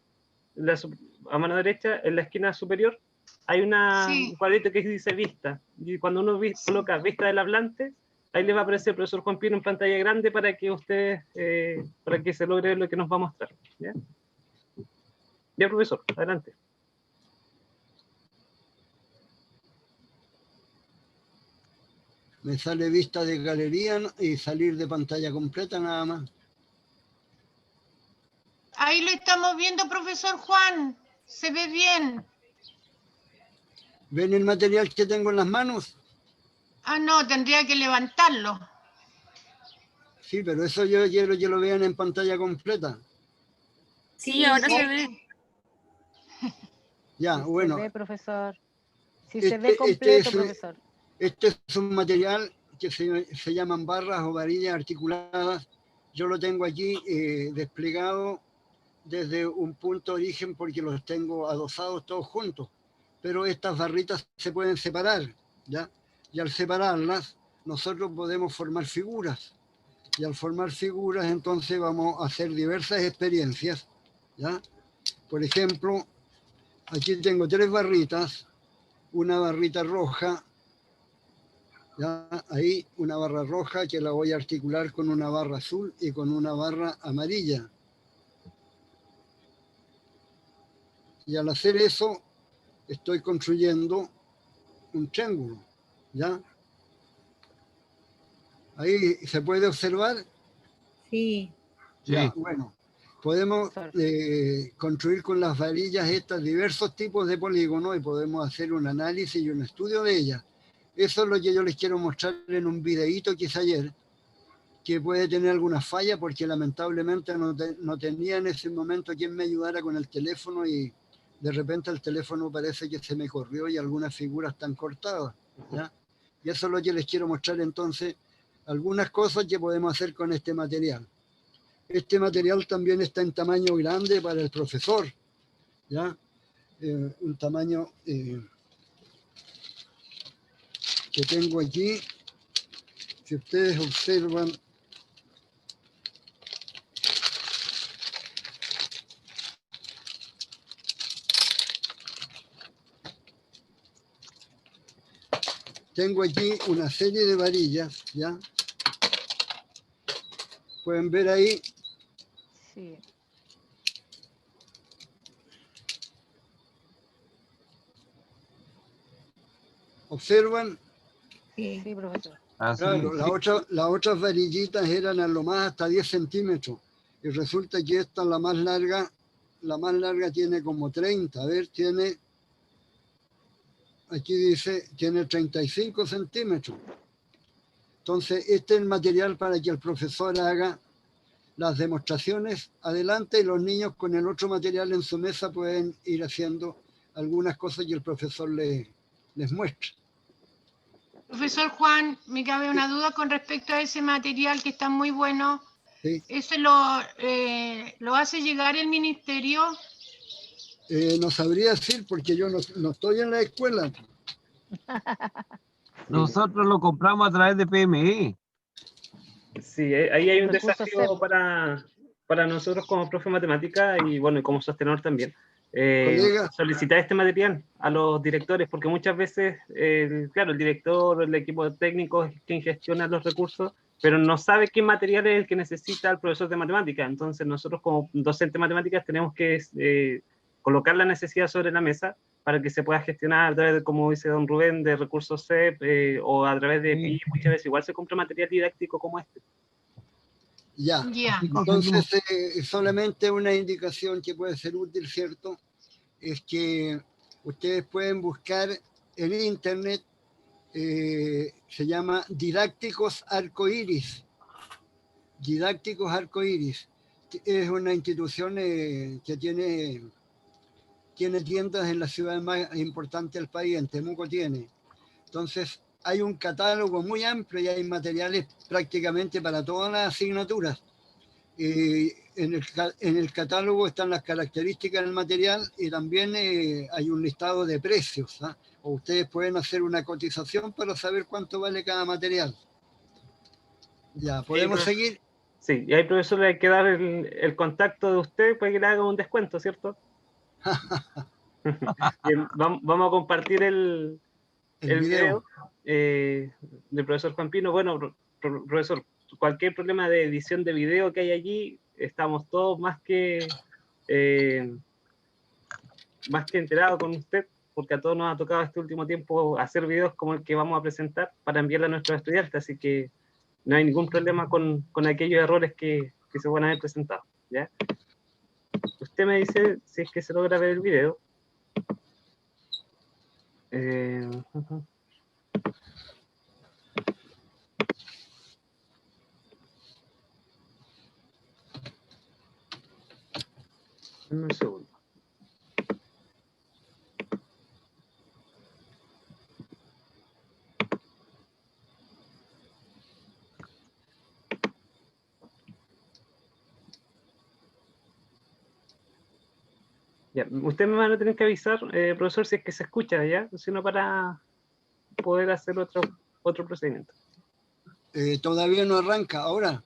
en la esquina superior, hay un Sí. cuadrito que dice vista. Y cuando uno coloca vista del hablante, ahí le va a aparecer el profesor Juan Pino en pantalla grande para que ustedes, para que se logre lo que nos va a mostrar. ¿Ya? Ya, profesor, adelante. Me sale vista de galería y salir de pantalla completa nada más. Ahí lo estamos viendo, profesor Juan. Se ve bien. ¿Ven el material que tengo en las manos? Ah, no, tendría que levantarlo. Sí, pero eso yo quiero que lo vean en pantalla completa. Sí, ahora sí. se ve. Ya, Sí bueno. se ve, profesor. Si se ve completo, profesor. Este es un material que se llaman barras o varillas articuladas. Yo lo tengo aquí desplegado desde un punto de origen porque los tengo adosados todos juntos. Pero estas barritas se pueden separar, ¿ya? Y al separarlas, nosotros podemos formar figuras. Y al formar figuras, entonces vamos a hacer diversas experiencias, ¿ya? Por ejemplo, aquí tengo 3 barritas, una barrita roja, ¿ya? Ahí una barra roja que la voy a articular con una barra azul y con una barra amarilla. Y al hacer eso, estoy construyendo un triángulo, ¿ya? Ahí se puede observar. Sí. Ya, bueno, podemos construir con las varillas estas diversos tipos de polígonos y podemos hacer un análisis y un estudio de ellas. Eso es lo que yo les quiero mostrar en un videíto que hice ayer, que puede tener alguna falla porque lamentablemente no tenía en ese momento quien me ayudara con el teléfono y de repente el teléfono parece que se me corrió y algunas figuras están cortadas, ¿ya? Y eso es lo que les quiero mostrar entonces, algunas cosas que podemos hacer con este material. Este material también está en tamaño grande para el profesor, ¿ya? Un tamaño que tengo aquí, si ustedes observan, tengo aquí una serie de varillas, ¿ya? Pueden ver ahí. Sí. ¿Observan? Sí, Sí, profesor. Claro, las otras varillitas eran a lo más hasta 10 centímetros. Y resulta que esta, la más larga tiene como 30. A ver, tiene, aquí dice, tiene 35 centímetros. Entonces, este es el material para que el profesor haga las demostraciones adelante y los niños con el otro material en su mesa pueden ir haciendo algunas cosas y el profesor les muestra. Profesor Juan, me cabe una duda con respecto a ese material que está muy bueno. ¿Sí? ¿Eso lo hace llegar el ministerio? No sabría decir porque yo no estoy en la escuela. Nosotros lo compramos a través de PMI. Sí, ahí hay un Recursos desafío para nosotros como profe de matemática y bueno, y como sostenedor también. Colega. Solicitar este material a los directores, porque muchas veces, claro, el director o el equipo técnico es quien gestiona los recursos, pero no sabe qué material es el que necesita el profesor de matemáticas. Entonces nosotros como docente de matemáticas tenemos que colocar la necesidad sobre la mesa para que se pueda gestionar a través de, como dice don Rubén, de recursos CEP o a través de PI. Muchas veces igual se compra material didáctico como este. Ya, entonces solamente una indicación que puede ser útil, ¿cierto? Es que ustedes pueden buscar en internet, se llama Didácticos Arcoíris. Didácticos Arcoíris. Es una institución que tiene tiendas en las ciudades más importantes del país, en Temuco tiene. Entonces, hay un catálogo muy amplio y hay materiales prácticamente para todas las asignaturas. En el catálogo están las características del material y también hay un listado de precios, ¿ah? O ustedes pueden hacer una cotización para saber cuánto vale cada material. Ya, ¿podemos seguir? Sí, y ahí, profesor, le hay que dar el contacto de usted para que le haga un descuento, ¿cierto? Bien, vamos a compartir el video del profesor Juan Pino. Bueno, profesor, cualquier problema de edición de video que hay allí, estamos todos más que enterados con usted, porque a todos nos ha tocado este último tiempo hacer videos como el que vamos a presentar para enviarle a nuestros estudiantes, así que no hay ningún problema con aquellos errores que se van a haber presentado, ¿ya? Usted me dice si es que se logra ver el video. Un segundo. Ya, usted me van a tener que avisar, profesor, si es que se escucha, ¿ya? Sino para poder hacer otro procedimiento. Todavía no arranca, ahora.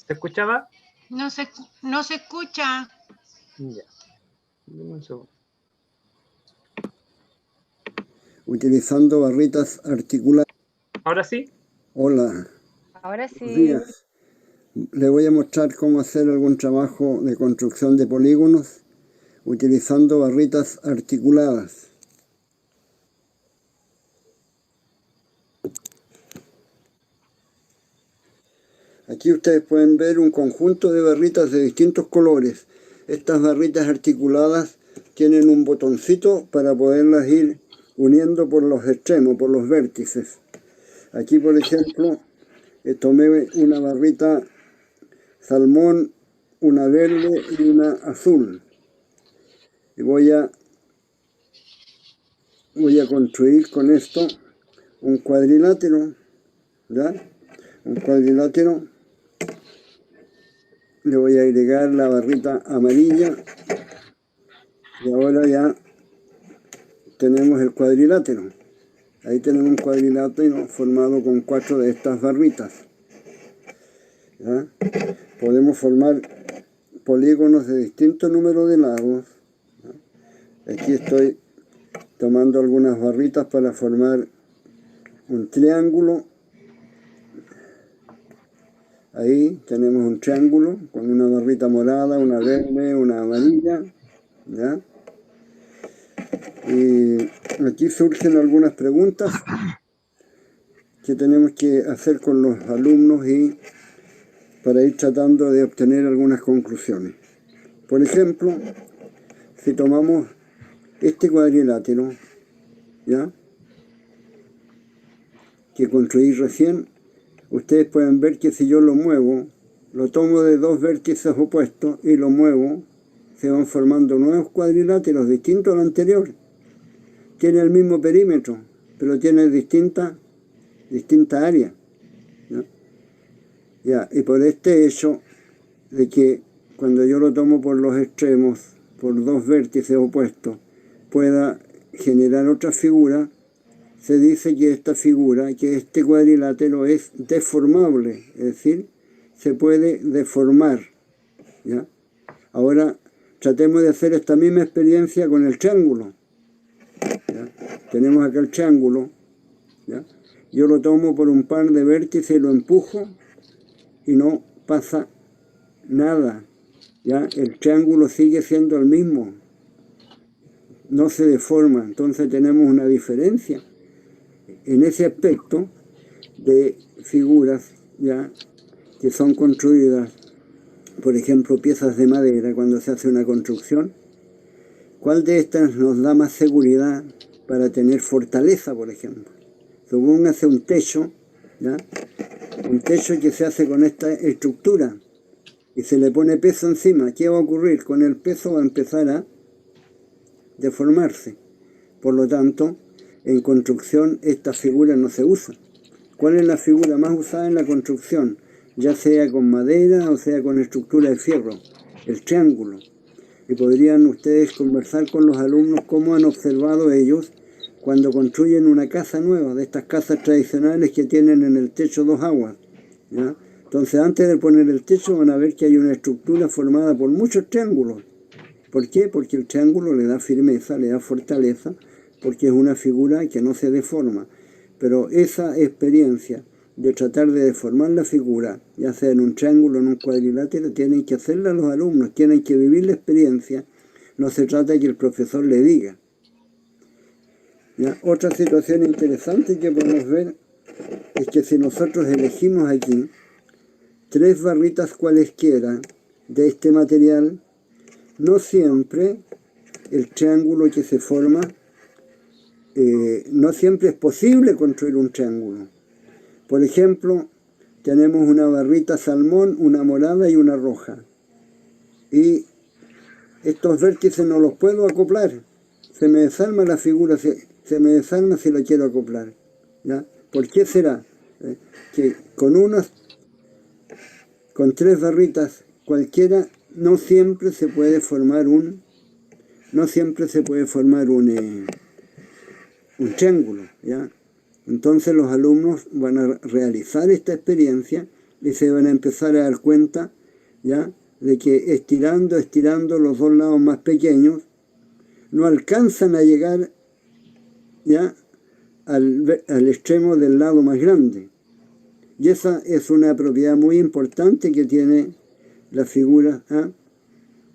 ¿Se escuchaba? No se escucha. Ya. Dame un segundo. Utilizando barritas articuladas. ¿Ahora sí? Hola. Ahora sí. Buenos días. Le voy a mostrar cómo hacer algún trabajo de construcción de polígonos utilizando barritas articuladas. Aquí ustedes pueden ver un conjunto de barritas de distintos colores. Estas barritas articuladas tienen un botoncito para poderlas ir uniendo por los extremos, por los vértices. Aquí, por ejemplo, tomé una barrita salmón, una verde y una azul. Y voy a construir con esto un cuadrilátero, ¿ya? Un cuadrilátero. Le voy a agregar la barrita amarilla y ahora ya tenemos el cuadrilátero. Ahí tenemos un cuadrilátero formado con 4 de estas barritas, ¿ya? Podemos formar polígonos de distinto número de lados, ¿ya? Aquí estoy tomando algunas barritas para formar un triángulo. Ahí tenemos un triángulo con una barrita morada, una verde, una amarilla, ¿ya? Y aquí surgen algunas preguntas que tenemos que hacer con los alumnos y para ir tratando de obtener algunas conclusiones. Por ejemplo, si tomamos este cuadrilátero, ¿ya?, que construí recién, ustedes pueden ver que si yo lo muevo, lo tomo de 2 vértices opuestos y lo muevo, se van formando nuevos cuadriláteros distintos al anterior. Tiene el mismo perímetro, pero tiene distinta área, ¿no? Ya, y por este hecho de que cuando yo lo tomo por los extremos, por 2 vértices opuestos, pueda generar otra figura, se dice que esta figura, que este cuadrilátero es deformable, es decir, se puede deformar, ¿ya? Ahora tratemos de hacer esta misma experiencia con el triángulo, ¿ya? Tenemos acá el triángulo, ¿ya? Yo lo tomo por un par de vértices y lo empujo y no pasa nada, ¿ya? El triángulo sigue siendo el mismo, no se deforma. Entonces tenemos una diferencia en ese aspecto de figuras, ¿ya?, que son construidas, por ejemplo, piezas de madera cuando se hace una construcción. ¿Cuál de estas nos da más seguridad para tener fortaleza, por ejemplo? Supóngase un techo, ¿ya?, un techo que se hace con esta estructura y se le pone peso encima. ¿Qué va a ocurrir? Con el peso va a empezar a deformarse. Por lo tanto, en construcción estas figuras no se usan. ¿Cuál es la figura más usada en la construcción? Ya sea con madera o sea con estructura de fierro, el triángulo. Y podrían ustedes conversar con los alumnos cómo han observado ellos cuando construyen una casa nueva, de estas casas tradicionales que tienen en el techo 2 aguas, ¿ya? Entonces, antes de poner el techo van a ver que hay una estructura formada por muchos triángulos. ¿Por qué? Porque el triángulo le da firmeza, le da fortaleza, porque es una figura que no se deforma. Pero esa experiencia de tratar de deformar la figura, ya sea en un triángulo o en un cuadrilátero, tienen que hacerla los alumnos, tienen que vivir la experiencia. No se trata de que el profesor le diga. ¿Ya? Otra situación interesante que podemos ver es que si nosotros elegimos aquí 3 barritas cualesquiera de este material, no siempre el triángulo que se forma, no siempre es posible construir un triángulo. Por ejemplo, tenemos una barrita salmón, una morada y una roja. Y estos vértices no los puedo acoplar. Se me desarma la figura, se me desarma si la quiero acoplar, ¿ya? ¿Por qué será? Que con 3 barritas cualquiera no siempre se puede formar un triángulo, ¿ya? Entonces los alumnos van a realizar esta experiencia y se van a empezar a dar cuenta, ¿ya?, de que estirando los 2 lados más pequeños no alcanzan a llegar, ¿ya?, al extremo del lado más grande. Y esa es una propiedad muy importante que tiene la figura, ¿ah?,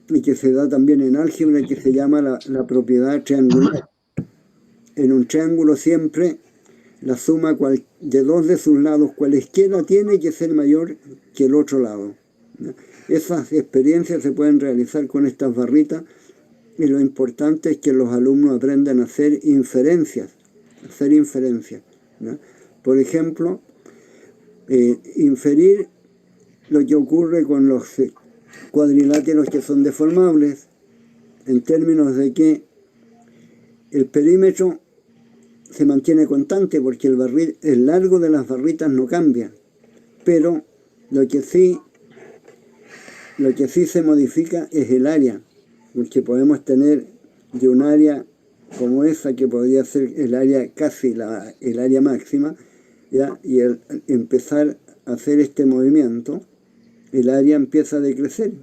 y que se da también en álgebra, que se llama la propiedad triangular. En un triángulo siempre la suma de 2 de sus lados cualesquiera tiene que ser mayor que el otro lado, ¿no? Esas experiencias se pueden realizar con estas barritas y lo importante es que los alumnos aprendan a hacer inferencias, ¿no? Por ejemplo, inferir lo que ocurre con los cuadriláteros que son deformables, en términos de que el perímetro se mantiene constante porque el largo de las barritas no cambia, pero lo que sí se modifica es el área, porque podemos tener de un área como esa, que podría ser el área casi el área máxima, ¿ya?, y al empezar a hacer este movimiento, el área empieza a decrecer.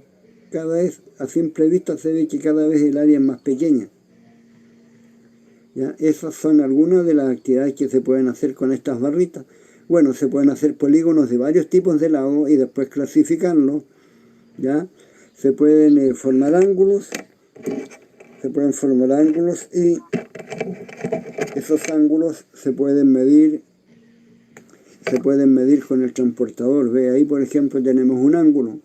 Cada vez, a simple vista, se ve que cada vez el área es más pequeña, ¿ya? Esas son algunas de las actividades que se pueden hacer con estas barritas. Bueno, se pueden hacer polígonos de varios tipos de lado y después clasificarlos, ¿ya? Se pueden formar ángulos, y esos ángulos se pueden medir con el transportador. Ve, ahí por ejemplo tenemos un ángulo.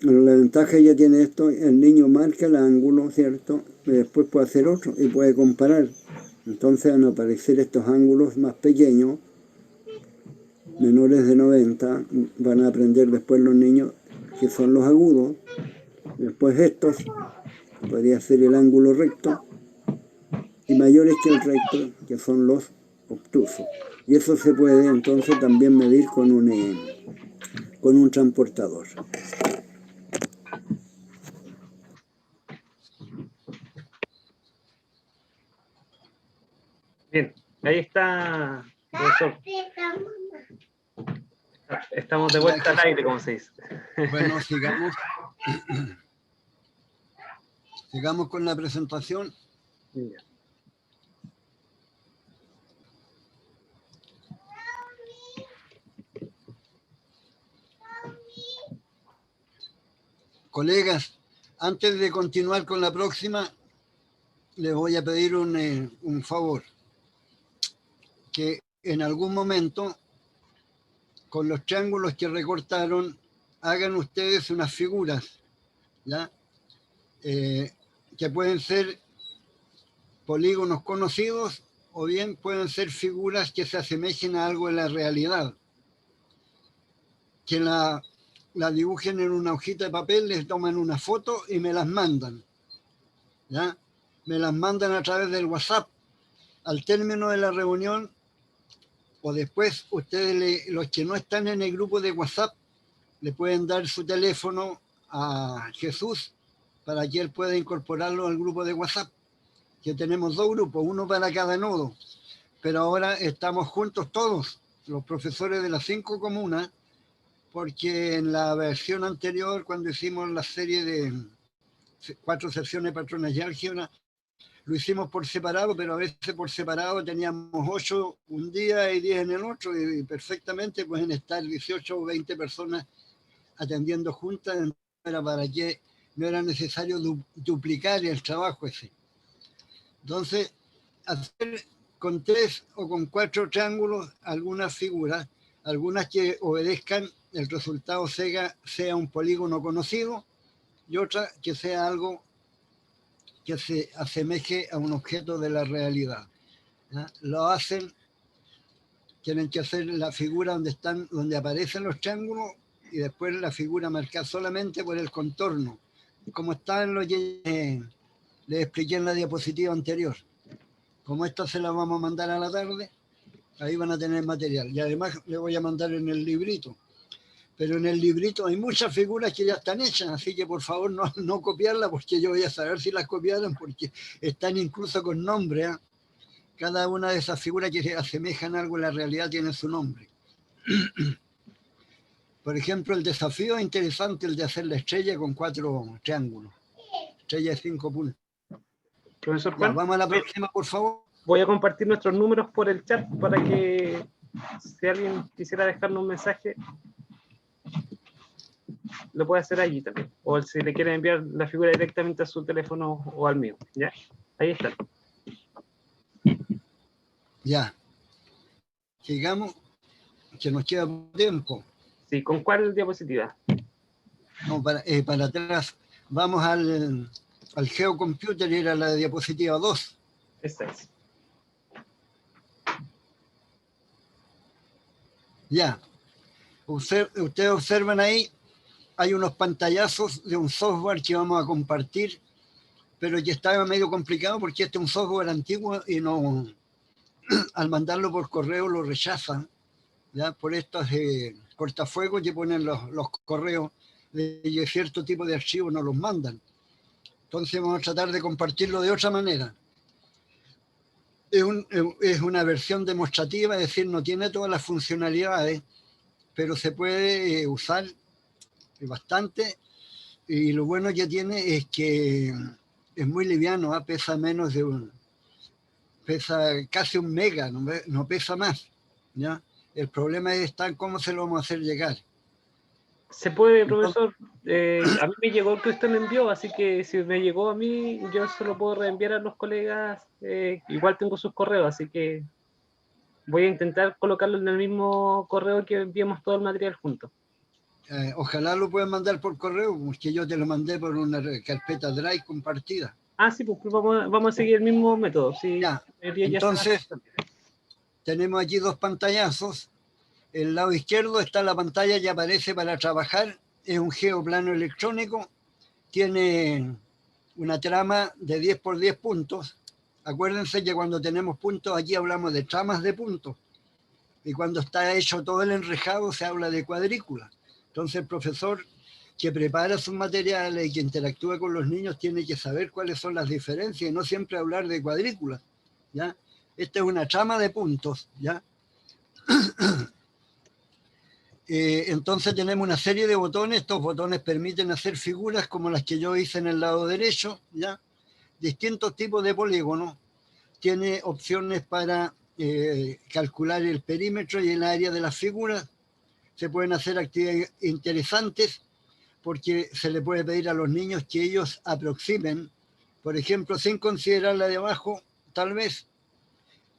La ventaja ya tiene esto: el niño marca el ángulo, ¿cierto? Y después puede hacer otro y puede comparar. Entonces van a aparecer estos ángulos más pequeños, menores de 90, van a aprender después los niños que son los agudos. Después estos, podría ser el ángulo recto, y mayores que el recto, que son los obtusos. Y eso se puede entonces también medir con un transportador. Bien, ahí está, profesor. Estamos de vuelta al aire, como se dice. Bueno, sigamos con la presentación. Colegas, antes de continuar con la próxima, les voy a pedir un favor. Que en algún momento, con los triángulos que recortaron, hagan ustedes unas figuras, ¿ya? Que pueden ser polígonos conocidos o bien pueden ser figuras que se asemejen a algo de la realidad. Que la dibujen en una hojita de papel, les toman una foto y me las mandan, ¿ya? Me las mandan a través del WhatsApp. Al término de la reunión o después ustedes, los que no están en el grupo de WhatsApp, le pueden dar su teléfono a Jesús para que él pueda incorporarlo al grupo de WhatsApp, que tenemos 2 grupos, uno para cada nodo, pero ahora estamos juntos todos, los profesores de las 5 comunas, porque en la versión anterior, cuando hicimos la serie de 4 sesiones de patrones y álgebra, lo hicimos por separado, pero a veces por separado teníamos 8 un día y 10 en el otro, y perfectamente pueden estar 18 o 20 personas atendiendo juntas, para que no era necesario duplicar el trabajo ese. Entonces, hacer con 3 o con 4 triángulos algunas figuras, algunas que obedezcan, el resultado sea un polígono conocido, y otra que sea algo que se asemeje a un objeto de la realidad. ¿Ya? Lo hacen, tienen que hacer la figura donde aparecen los triángulos, y después la figura marcada solamente por el contorno, como está en lo que les expliqué en la diapositiva anterior. Como esta se la vamos a mandar a la tarde, ahí van a tener material. Y además le voy a mandar en el librito. Pero en el librito hay muchas figuras que ya están hechas, así que por favor no copiarlas, porque yo voy a saber si las copiaron, porque están incluso con nombre. ¿Eh? Cada una de esas figuras que se asemejan a algo en la realidad tiene su nombre. Por ejemplo, el desafío es interesante, el de hacer la estrella con 4 triángulos. Estrella de 5 puntos. Profesor Juan, ya, vamos a la próxima, por favor. Voy a compartir nuestros números por el chat para que si alguien quisiera dejarnos un mensaje, lo puede hacer allí también. O si le quieren enviar la figura directamente a su teléfono o al mío. ¿Ya? Ahí está. Ya. Sigamos, que nos queda tiempo. Sí, ¿con cuál diapositiva? No, para atrás. Vamos al GeoComputer, y era la diapositiva 2. Esta es. Ya. Ustedes observan ahí, hay unos pantallazos de un software que vamos a compartir, pero que estaba medio complicado porque este es un software antiguo y no, al mandarlo por correo lo rechazan, ¿ya? Por estos cortafuegos que ponen los correos de cierto tipo de archivos no los mandan. Entonces vamos a tratar de compartirlo de otra manera. Es una versión demostrativa, es decir, no tiene todas las funcionalidades, pero se puede usar bastante, y lo bueno que tiene es que es muy liviano, ¿eh? Pesa menos de pesa casi 1 mega, no pesa más, ¿ya? El problema está en cómo se lo vamos a hacer llegar. Se puede, profesor. A mí me llegó el que usted me envió, así que si me llegó a mí, yo se lo puedo reenviar a los colegas. Igual tengo sus correos, así que voy a intentar colocarlo en el mismo correo que enviamos todo el material junto. Ojalá lo puedan mandar por correo, porque yo te lo mandé por una carpeta Drive compartida. Ah, sí, pues vamos a seguir el mismo método. Sí, ya. Entonces, tenemos aquí 2 pantallazos. El lado izquierdo está la pantalla que aparece para trabajar. Es un geoplano electrónico. Tiene una trama de 10 por 10 puntos. Acuérdense que cuando tenemos puntos, aquí hablamos de tramas de puntos. Y cuando está hecho todo el enrejado, se habla de cuadrícula. Entonces el profesor que prepara sus materiales y que interactúa con los niños tiene que saber cuáles son las diferencias y no siempre hablar de cuadrículas, ¿ya? Esta es una trama de puntos, ¿ya? Entonces tenemos una serie de botones. Estos botones permiten hacer figuras como las que yo hice en el lado derecho, ¿ya? Distintos tipos de polígonos. Tiene opciones para calcular el perímetro y el área de las figuras. Se pueden hacer actividades interesantes porque se le puede pedir a los niños que ellos aproximen, por ejemplo, sin considerar la de abajo, tal vez,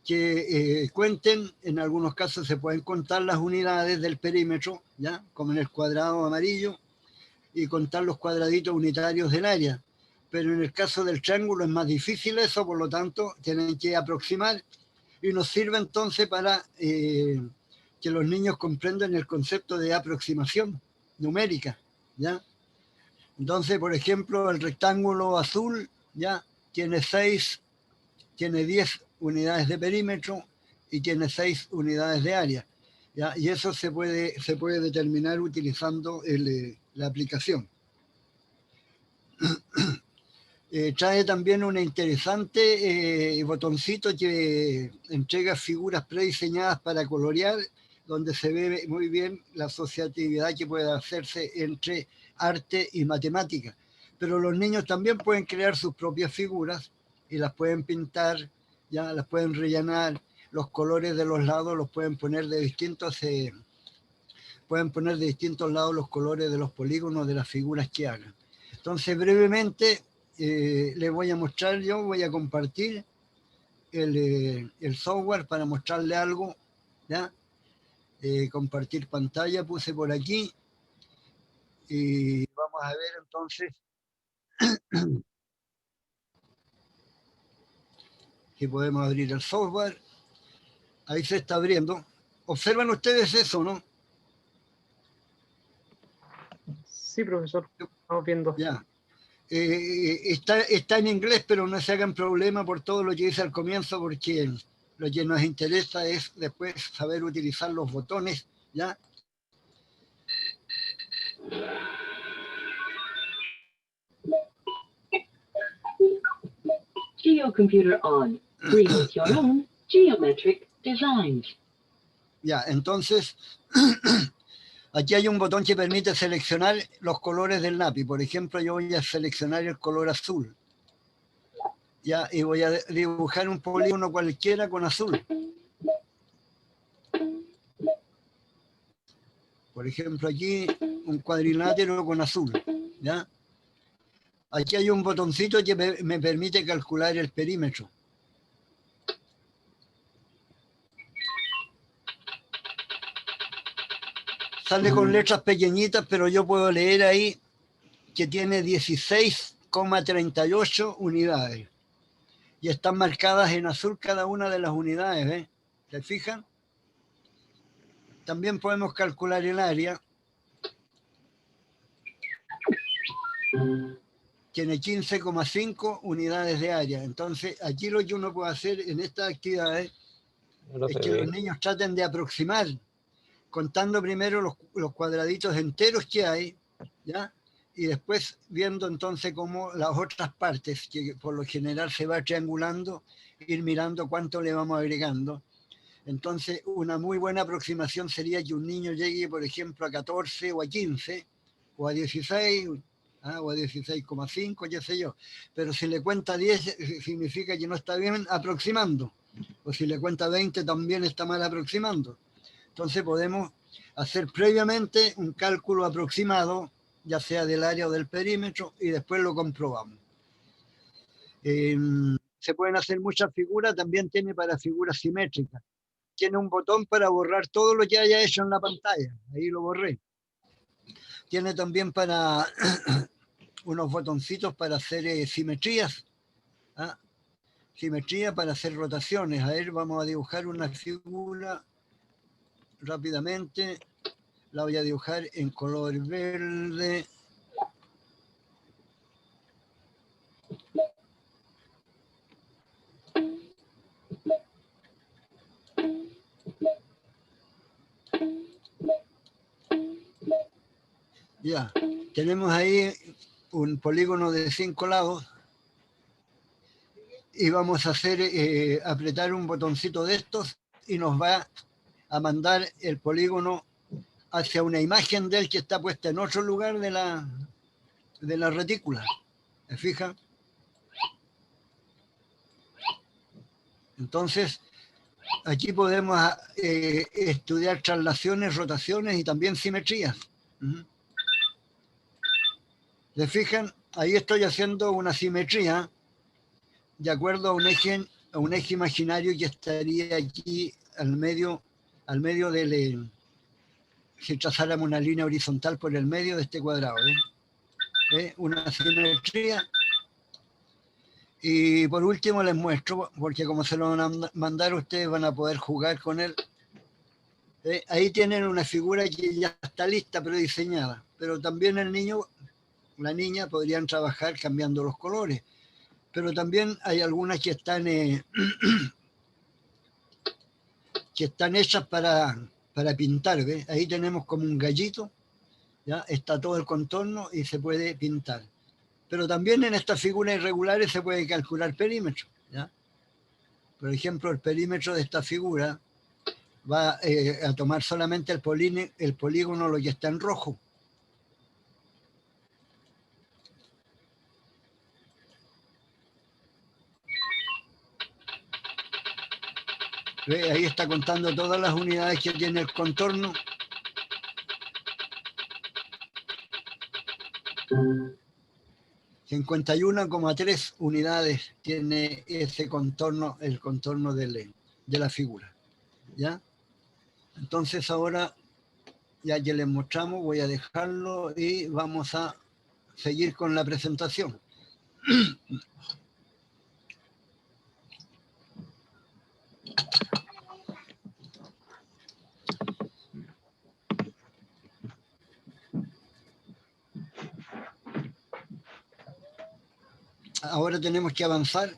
que cuenten, en algunos casos se pueden contar las unidades del perímetro, ¿ya? Como en el cuadrado amarillo, y contar los cuadraditos unitarios del área. Pero en el caso del triángulo es más difícil eso, por lo tanto tienen que aproximar, y nos sirve entonces para que los niños comprendan el concepto de aproximación numérica, ¿ya? Entonces, por ejemplo, el rectángulo azul, ¿ya? Tiene 10 unidades de perímetro, y tiene 6 unidades de área. ¿Ya? Y eso se puede determinar utilizando la aplicación. Trae también un interesante botoncito que entrega figuras prediseñadas para colorear, donde se ve muy bien la asociatividad que puede hacerse entre arte y matemática. Pero los niños también pueden crear sus propias figuras y las pueden pintar, ya las pueden rellenar, los colores de los lados los pueden poner de distintos lados los colores de los polígonos de las figuras que hagan. Entonces, brevemente, les voy a mostrar, voy a compartir el software para mostrarle algo, ¿ya? Compartir pantalla, puse por aquí, y vamos a ver entonces que podemos abrir el software. Ahí se está abriendo. ¿Observan ustedes eso, no? Sí, profesor, estamos viendo. Ya. Está en inglés, pero no se hagan problema por todo lo que dice al comienzo, porque lo que nos interesa es después saber utilizar los botones, ¿ya? Geocomputer on. Create your own geometric designs. Ya, entonces, aquí hay un botón que permite seleccionar los colores del lápiz. Por ejemplo, yo voy a seleccionar el color azul. Ya, y voy a dibujar un polígono cualquiera con azul. Por ejemplo, aquí un cuadrilátero con azul. ¿Ya? Aquí hay un botoncito que me permite calcular el perímetro. Sale con letras pequeñitas, pero yo puedo leer ahí que tiene 16,38 unidades. Y están marcadas en azul cada una de las unidades, ¿eh? ¿Se fijan? También podemos calcular el área. Tiene 15,5 unidades de área. Entonces, aquí lo que uno puede hacer en estas actividades es que los niños traten de aproximar, contando primero los cuadraditos enteros que hay, ¿ya? Y después viendo entonces cómo las otras partes, que por lo general se va triangulando, ir mirando cuánto le vamos agregando. Entonces, una muy buena aproximación sería que un niño llegue, por ejemplo, a 14 o a 15 o a 16, o a 16,5, qué sé yo. Pero si le cuenta 10, significa que no está bien aproximando. O si le cuenta 20, también está mal aproximando. Entonces podemos hacer previamente un cálculo aproximado, ya sea del área o del perímetro, y después lo comprobamos. Se pueden hacer muchas figuras, también tiene para figuras simétricas. Tiene un botón para borrar todo lo que haya hecho en la pantalla, ahí lo borré. Tiene también para unos botoncitos para hacer simetrías, ¿ah? Simetría para hacer rotaciones. A ver, vamos a dibujar una figura rápidamente. La voy a dibujar en color verde. Ya, tenemos ahí un polígono de 5 lados y vamos a hacer, apretar un botoncito de estos y nos va a mandar el polígono hacia una imagen de él que está puesta en otro lugar de la retícula. ¿Se fijan? Entonces, aquí podemos estudiar traslaciones, rotaciones y también simetrías. ¿Se fijan? Ahí estoy haciendo una simetría de acuerdo a un eje imaginario que estaría aquí al medio del... Si trazáramos una línea horizontal por el medio de este cuadrado. Una simetría. Y por último les muestro, porque como se lo van a mandar, ustedes van a poder jugar con él. Ahí tienen una figura que ya está lista, prediseñada. Pero también el niño, la niña, podrían trabajar cambiando los colores. Pero también hay algunas que están que están hechas para pintar, ¿ves? Ahí tenemos como un gallito, ¿ya? Está todo el contorno y se puede pintar. Pero también en estas figuras irregulares se puede calcular perímetro, ¿ya? Por ejemplo, el perímetro de esta figura va a tomar solamente el polígono, lo que está en rojo. ¿Ve? Ahí está contando todas las unidades que tiene el contorno. ...51,3 unidades tiene ese contorno, el contorno de la figura, ¿ya? Entonces ahora, ya que les mostramos, voy a dejarlo y vamos a seguir con la presentación. Ahora tenemos que avanzar.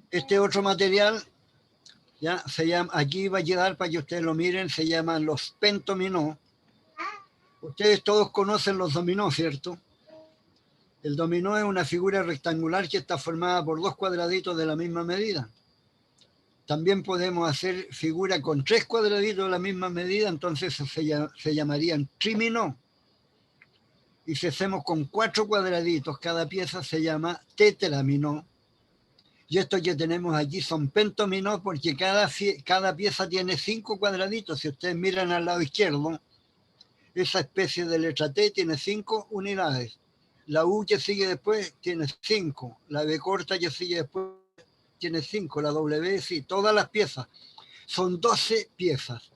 Este otro material, ya se llama, aquí va a quedar para que ustedes lo miren, se llaman los pentominó. Ustedes todos conocen los dominó, ¿cierto? El dominó es una figura rectangular que está formada por dos cuadraditos de la misma medida. También podemos hacer figura con tres cuadraditos de la misma medida, entonces se llamarían triminó. Y si hacemos con cuatro cuadraditos, cada pieza se llama tetraminó. Y esto que tenemos aquí son pentominó porque cada pieza tiene 5 cuadraditos. Si ustedes miran al lado izquierdo, esa especie de letra T tiene 5 unidades. La U que sigue después tiene 5. La B corta que sigue después tiene 5. La W, sí, todas las piezas. Son 12 piezas.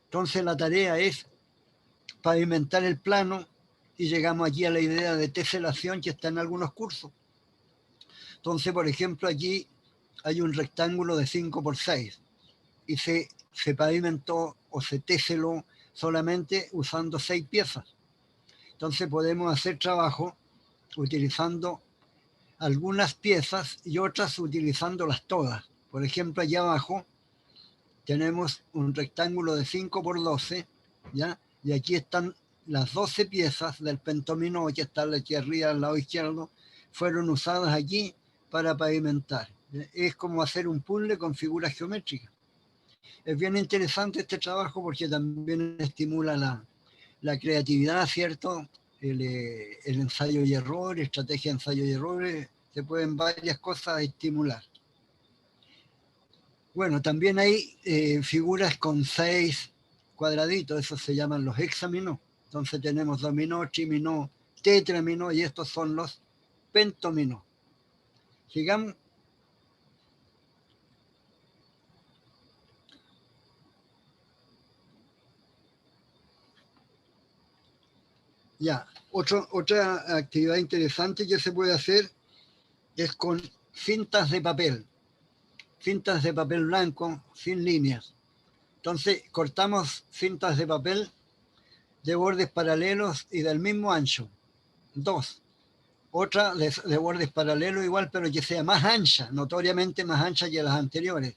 Entonces la tarea es pavimentar el plano y llegamos aquí a la idea de teselación que está en algunos cursos. Entonces, por ejemplo, aquí hay un rectángulo de 5 por 6 y se pavimentó o se teseló solamente usando 6 piezas. Entonces podemos hacer trabajo utilizando algunas piezas y otras utilizándolas todas. Por ejemplo, allá abajo tenemos un rectángulo de 5 por 12, ¿ya? Y aquí están las 12 piezas del pentominó que están aquí arriba al lado izquierdo, fueron usadas aquí para pavimentar. Es como hacer un puzzle con figuras geométricas. Es bien interesante este trabajo porque también estimula la creatividad, ¿cierto? El ensayo y error, estrategia de ensayo y errores, se pueden varias cosas estimular. Bueno, también hay figuras con 6 cuadraditos, esos se llaman los hexaminó. Entonces tenemos dominó, triminó, tetraminó y estos son los pentominó. Sigamos. Ya, otra actividad interesante que se puede hacer es con cintas de papel blanco, sin líneas. Entonces cortamos cintas de papel de bordes paralelos y del mismo ancho, 2. Otra de bordes paralelos igual, pero que sea más ancha, notoriamente más ancha que las anteriores.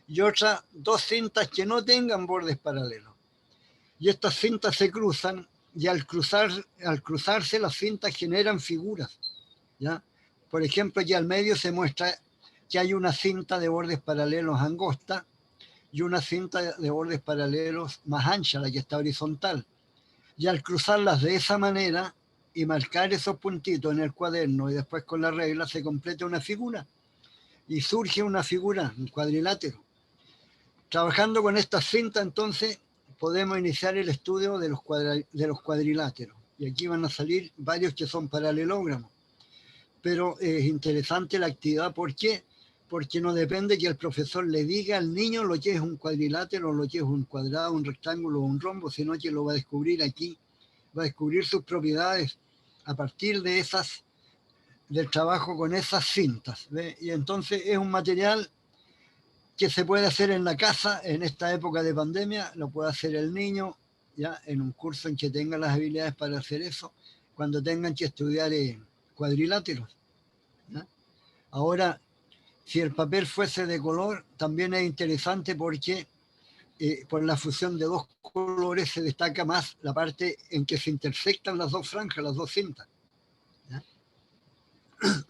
Y otra, 2 cintas que no tengan bordes paralelos. Y estas cintas se cruzan y al cruzarse las cintas generan figuras, ¿ya? Por ejemplo, aquí al medio se muestra que hay una cinta de bordes paralelos angosta y una cinta de bordes paralelos más ancha, la que está horizontal. Y al cruzarlas de esa manera y marcar esos puntitos en el cuaderno y después con la regla se completa una figura y surge una figura, un cuadrilátero. Trabajando con estas cintas entonces podemos iniciar el estudio de los cuadriláteros y aquí van a salir varios que son paralelogramos, pero es interesante la actividad. ¿Por qué? Porque no depende que el profesor le diga al niño lo que es un cuadrilátero, lo que es un cuadrado, un rectángulo o un rombo, sino que lo va a descubrir aquí, va a descubrir sus propiedades a partir de del trabajo con esas cintas, ¿ve? Y entonces es un material que se puede hacer en la casa en esta época de pandemia, lo puede hacer el niño, ya en un curso en que tenga las habilidades para hacer eso, cuando tengan que estudiar cuadriláteros, ¿ya? Ahora, si el papel fuese de color, también es interesante porque por la fusión de dos colores se destaca más la parte en que se intersectan las dos franjas, las dos cintas, ¿ya?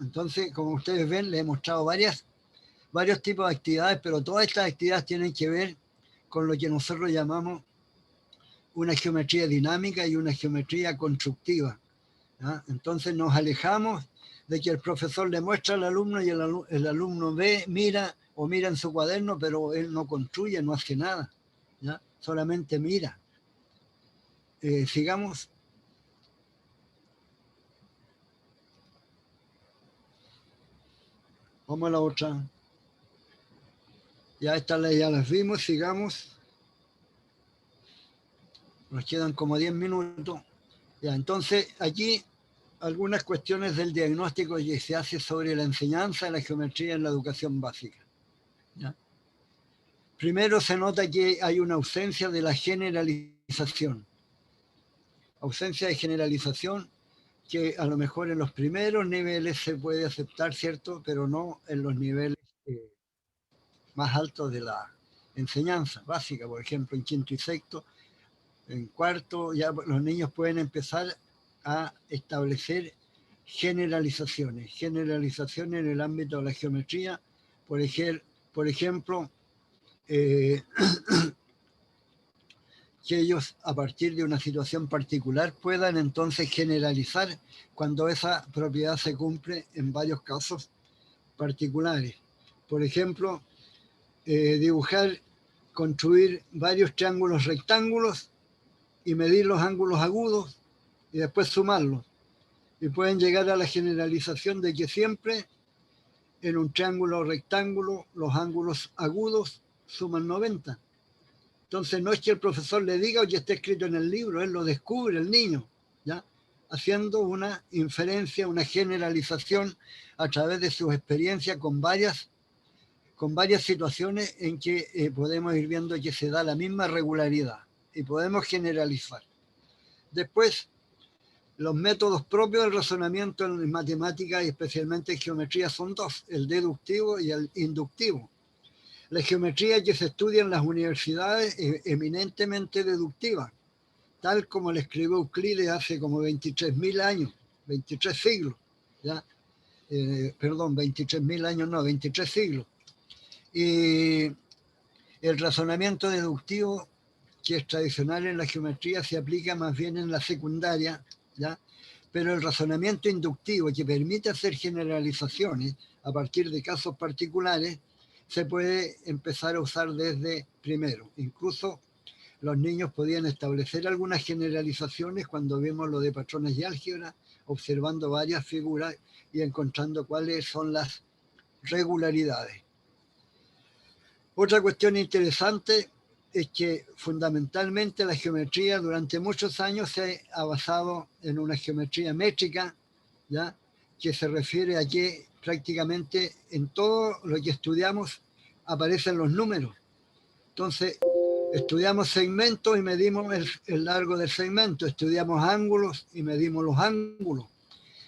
Entonces, como ustedes ven, les he mostrado varios tipos de actividades, pero todas estas actividades tienen que ver con lo que nosotros llamamos una geometría dinámica y una geometría constructiva, ¿ya? Entonces nos alejamos de que el profesor le muestra al alumno y el alumno ve, mira en su cuaderno, pero él no construye, no hace nada, ¿ya? Solamente mira. Sigamos. Vamos a la otra. Ya estas ya las vimos, sigamos. Nos quedan como 10 minutos. Ya, entonces aquí algunas cuestiones del diagnóstico que se hace sobre la enseñanza de la geometría en la educación básica, ¿ya? Primero se nota que hay una ausencia de la generalización. Ausencia de generalización que a lo mejor en los primeros niveles se puede aceptar, ¿cierto? Pero no en los niveles más altos de la enseñanza básica, por ejemplo, en quinto y sexto. En cuarto ya los niños pueden empezar a establecer generalizaciones en el ámbito de la geometría, por ejemplo, que ellos a partir de una situación particular puedan entonces generalizar cuando esa propiedad se cumple en varios casos particulares. Por ejemplo, construir varios triángulos rectángulos y medir los ángulos agudos y después sumarlos. Y pueden llegar a la generalización de que siempre en un triángulo rectángulo los ángulos agudos suman 90. Entonces no es que el profesor le diga o que esté escrito en el libro, él lo descubre, el niño, ¿ya? Haciendo una inferencia, una generalización a través de sus experiencias con varias situaciones en que podemos ir viendo que se da la misma regularidad y podemos generalizar. Después, los métodos propios del razonamiento en matemáticas y especialmente en geometría son dos, el deductivo y el inductivo. La geometría que se estudia en las universidades es eminentemente deductiva, tal como le escribió Euclides hace como 23.000 años, 23 siglos, ¿ya? 23.000 años no, 23 siglos. Y el razonamiento deductivo, que es tradicional en la geometría, se aplica más bien en la secundaria, ¿ya? Pero el razonamiento inductivo, que permite hacer generalizaciones a partir de casos particulares, se puede empezar a usar desde primero. Incluso los niños podían establecer algunas generalizaciones cuando vimos lo de patrones y álgebra, observando varias figuras y encontrando cuáles son las regularidades. Otra cuestión interesante es que fundamentalmente la geometría durante muchos años se ha basado en una geometría métrica, ¿ya? Que se refiere a que prácticamente en todo lo que estudiamos aparecen los números. Entonces, estudiamos segmentos y medimos el largo del segmento, estudiamos ángulos y medimos los ángulos,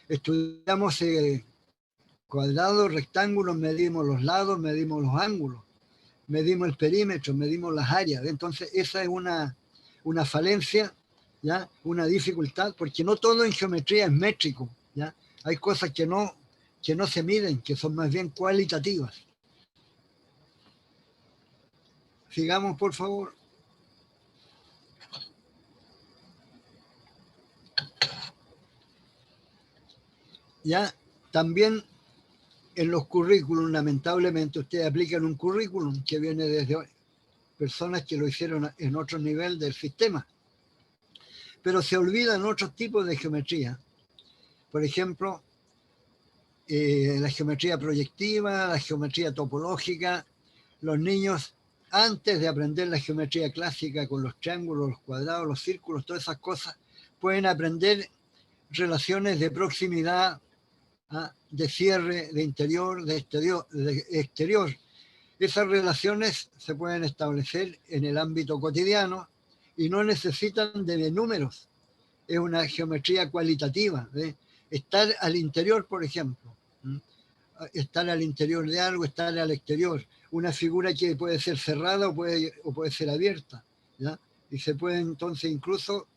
estudiamos cuadrados, rectángulos, medimos los lados, medimos los ángulos, medimos el perímetro, medimos las áreas. Entonces, esa es una falencia, ¿ya? Una dificultad, porque no todo en geometría es métrico, ¿ya? Hay cosas que no se miden, que son más bien cualitativas. Sigamos, por favor. Ya, también en los currículums, lamentablemente, ustedes aplican un currículum que viene desde personas que lo hicieron en otro nivel del sistema. Pero se olvidan otros tipos de geometría. Por ejemplo, la geometría proyectiva, la geometría topológica. Los niños, antes de aprender la geometría clásica con los triángulos, los cuadrados, los círculos, todas esas cosas, pueden aprender relaciones de proximidad, de cierre, de interior, de exterior. Esas relaciones se pueden establecer en el ámbito cotidiano y no necesitan de números. Es una geometría cualitativa, estar al interior, por ejemplo. Estar al interior de algo, estar al exterior. Una figura que puede ser cerrada o puede ser abierta, ¿ya? Y se puede entonces incluso,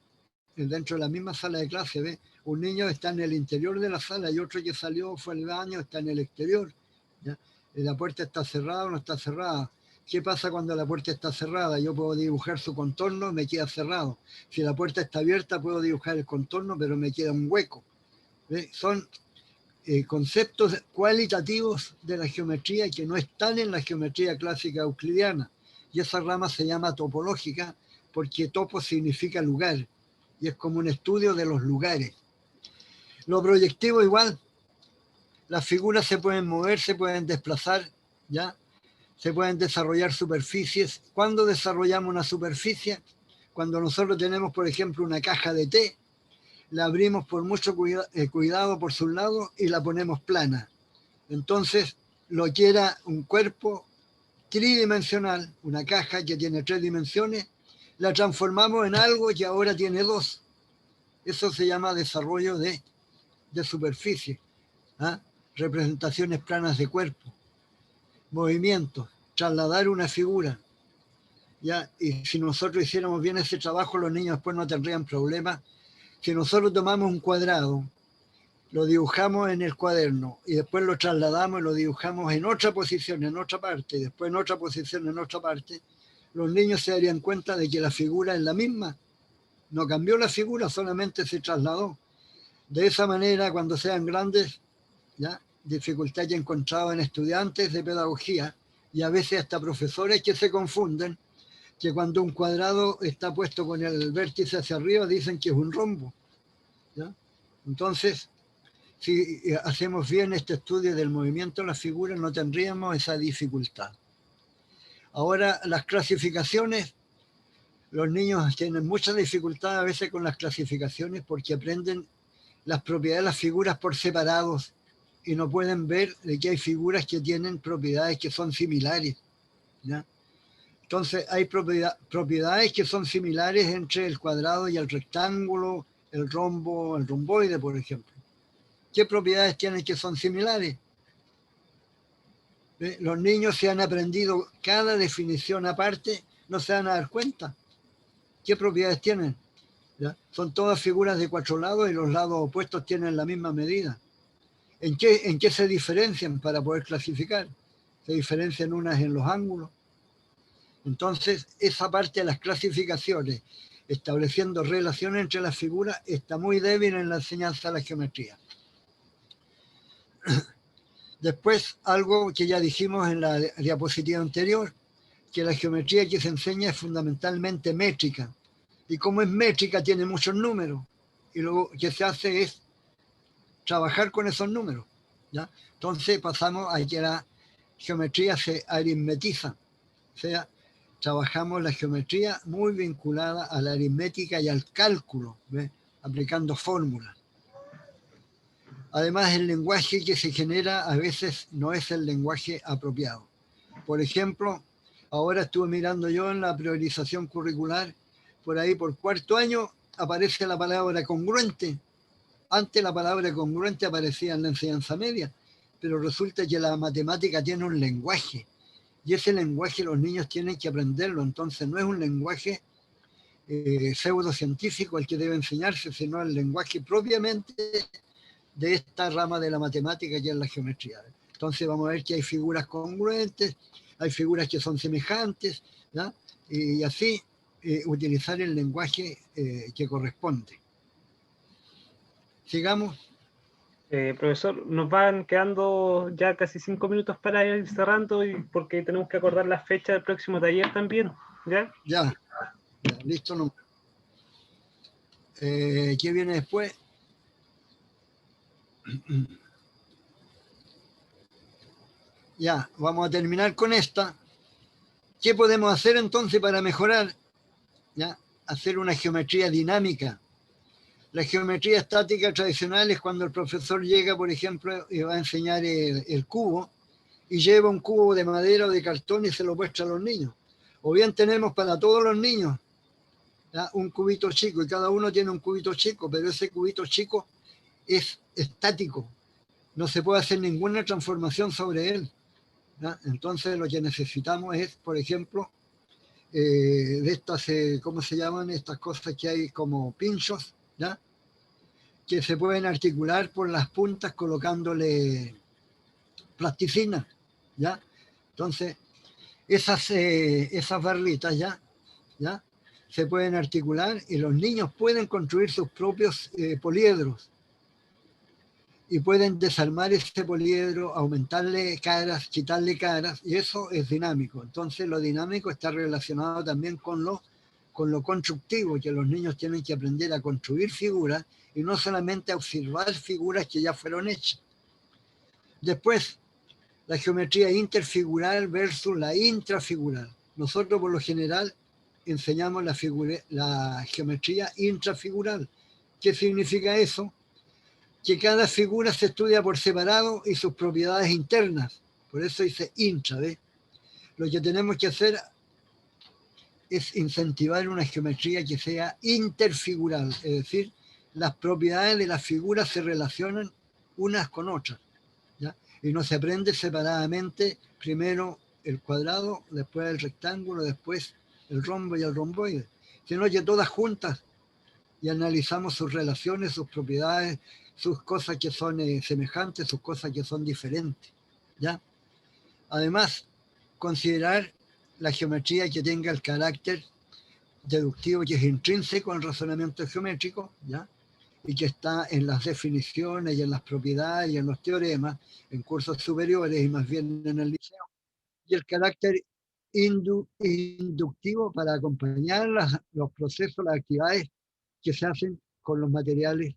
dentro de la misma sala de clase, ¿ve? Un niño está en el interior de la sala y otro que salió, fue al baño, está en el exterior, ¿ya? La puerta está cerrada o no está cerrada. ¿Qué pasa cuando la puerta está cerrada? Yo puedo dibujar su contorno, me queda cerrado. Si la puerta está abierta, puedo dibujar el contorno, pero me queda un hueco. ¿Ve? Son conceptos cualitativos de la geometría que no están en la geometría clásica euclidiana. Y esa rama se llama topológica porque topo significa lugar. Y es como un estudio de los lugares. Lo proyectivo igual. Las figuras se pueden mover, se pueden desplazar, ¿ya? Se pueden desarrollar superficies. ¿Cuándo desarrollamos una superficie? Cuando nosotros tenemos, por ejemplo, una caja de té, la abrimos por mucho cuidado por sus lados y la ponemos plana. Entonces, lo que era un cuerpo tridimensional, una caja que tiene 3 dimensiones, la transformamos en algo que ahora tiene 2. Eso se llama desarrollo de superficie. ¿Ah? Representaciones planas de cuerpo. Movimientos, trasladar una figura. ¿Ya? Y si nosotros hiciéramos bien ese trabajo, los niños después no tendrían problemas. Si nosotros tomamos un cuadrado, lo dibujamos en el cuaderno y después lo trasladamos y lo dibujamos en otra posición, en otra parte, y después en otra posición, en otra parte, los niños se darían cuenta de que la figura es la misma. No cambió la figura, solamente se trasladó. De esa manera, cuando sean grandes, ¿ya? Dificultad que he encontrado en estudiantes de pedagogía y a veces hasta profesores que se confunden, que cuando un cuadrado está puesto con el vértice hacia arriba dicen que es un rombo, ¿ya? Entonces, si hacemos bien este estudio del movimiento de las figuras, no tendríamos esa dificultad. Ahora, las clasificaciones, los niños tienen mucha dificultad a veces con las clasificaciones porque aprenden las propiedades de las figuras por separados y no pueden ver de que hay figuras que tienen propiedades que son similares, ¿ya? Entonces hay propiedades que son similares entre el cuadrado y el rectángulo, el rombo, el romboide, por ejemplo. ¿Qué propiedades tienen que son similares? Los niños se han aprendido cada definición aparte, no se van a dar cuenta. ¿Qué propiedades tienen? ¿Ya? Son todas figuras de 4 lados y los lados opuestos tienen la misma medida. ¿En qué se diferencian para poder clasificar? Se diferencian unas en los ángulos. Entonces, esa parte de las clasificaciones, estableciendo relaciones entre las figuras, está muy débil en la enseñanza de la geometría. Después, algo que ya dijimos en la diapositiva anterior, que la geometría que se enseña es fundamentalmente métrica. Y como es métrica, tiene muchos números. Y lo que se hace es trabajar con esos números, ¿ya? Entonces pasamos a que la geometría se aritmetiza. O sea, trabajamos la geometría muy vinculada a la aritmética y al cálculo, ¿ve? Aplicando fórmulas. Además, el lenguaje que se genera a veces no es el lenguaje apropiado. Por ejemplo, ahora estuve mirando yo en la priorización curricular, por ahí por 4º año aparece la palabra congruente. Antes la palabra congruente aparecía en la enseñanza media, pero resulta que la matemática tiene un lenguaje. Y ese lenguaje los niños tienen que aprenderlo. Entonces no es un lenguaje pseudocientífico el que debe enseñarse, sino el lenguaje propiamente de esta rama de la matemática que es la geometría. Entonces vamos a ver que hay figuras congruentes, hay figuras que son semejantes, ¿ya? Y así utilizar el lenguaje que corresponde. Sigamos. Profesor, nos van quedando ya casi 5 minutos para ir cerrando y porque tenemos que acordar la fecha del próximo taller también, ¿ya? Ya listo. No. ¿Qué viene después? Ya, vamos a terminar con esta. ¿Qué podemos hacer entonces para mejorar? ¿Ya? Hacer una geometría dinámica. La geometría estática tradicional es cuando el profesor llega, por ejemplo, y va a enseñar el cubo y lleva un cubo de madera o de cartón y se lo muestra a los niños. O bien tenemos para todos los niños, ¿ya? Un cubito chico y cada uno tiene un cubito chico, pero ese cubito chico es estático, no se puede hacer ninguna transformación sobre él, ¿ya? Entonces lo que necesitamos es, por ejemplo, de estas, ¿cómo se llaman? Estas cosas que hay como pinchos, ¿ya? Que se pueden articular por las puntas colocándole plasticina, ¿ya? Entonces, esas barritas ya se pueden articular y los niños pueden construir sus propios poliedros y pueden desarmar ese poliedro, aumentarle caras, quitarle caras, y eso es dinámico. Entonces lo dinámico está relacionado también con lo constructivo, que los niños tienen que aprender a construir figuras y no solamente a observar figuras que ya fueron hechas. Después, la geometría interfigural versus la intrafigural. Nosotros por lo general enseñamos la geometría intrafigural. ¿Qué significa eso? Que cada figura se estudia por separado y sus propiedades internas. Por eso dice intra, ¿ves? Lo que tenemos que hacer es incentivar una geometría que sea interfigural, es decir, las propiedades de las figuras se relacionan unas con otras, ¿ya? Y no se aprende separadamente, primero el cuadrado, después el rectángulo, después el rombo y el romboide, sino que todas juntas y analizamos sus relaciones, sus propiedades, sus cosas que son semejantes, sus cosas que son diferentes, ¿ya? Además, considerar la geometría que tenga el carácter deductivo que es intrínseco al razonamiento geométrico, ¿ya? Y que está en las definiciones y en las propiedades y en los teoremas, en cursos superiores y más bien en el liceo, y el carácter inductivo para acompañar los procesos, las actividades que se hacen con los materiales,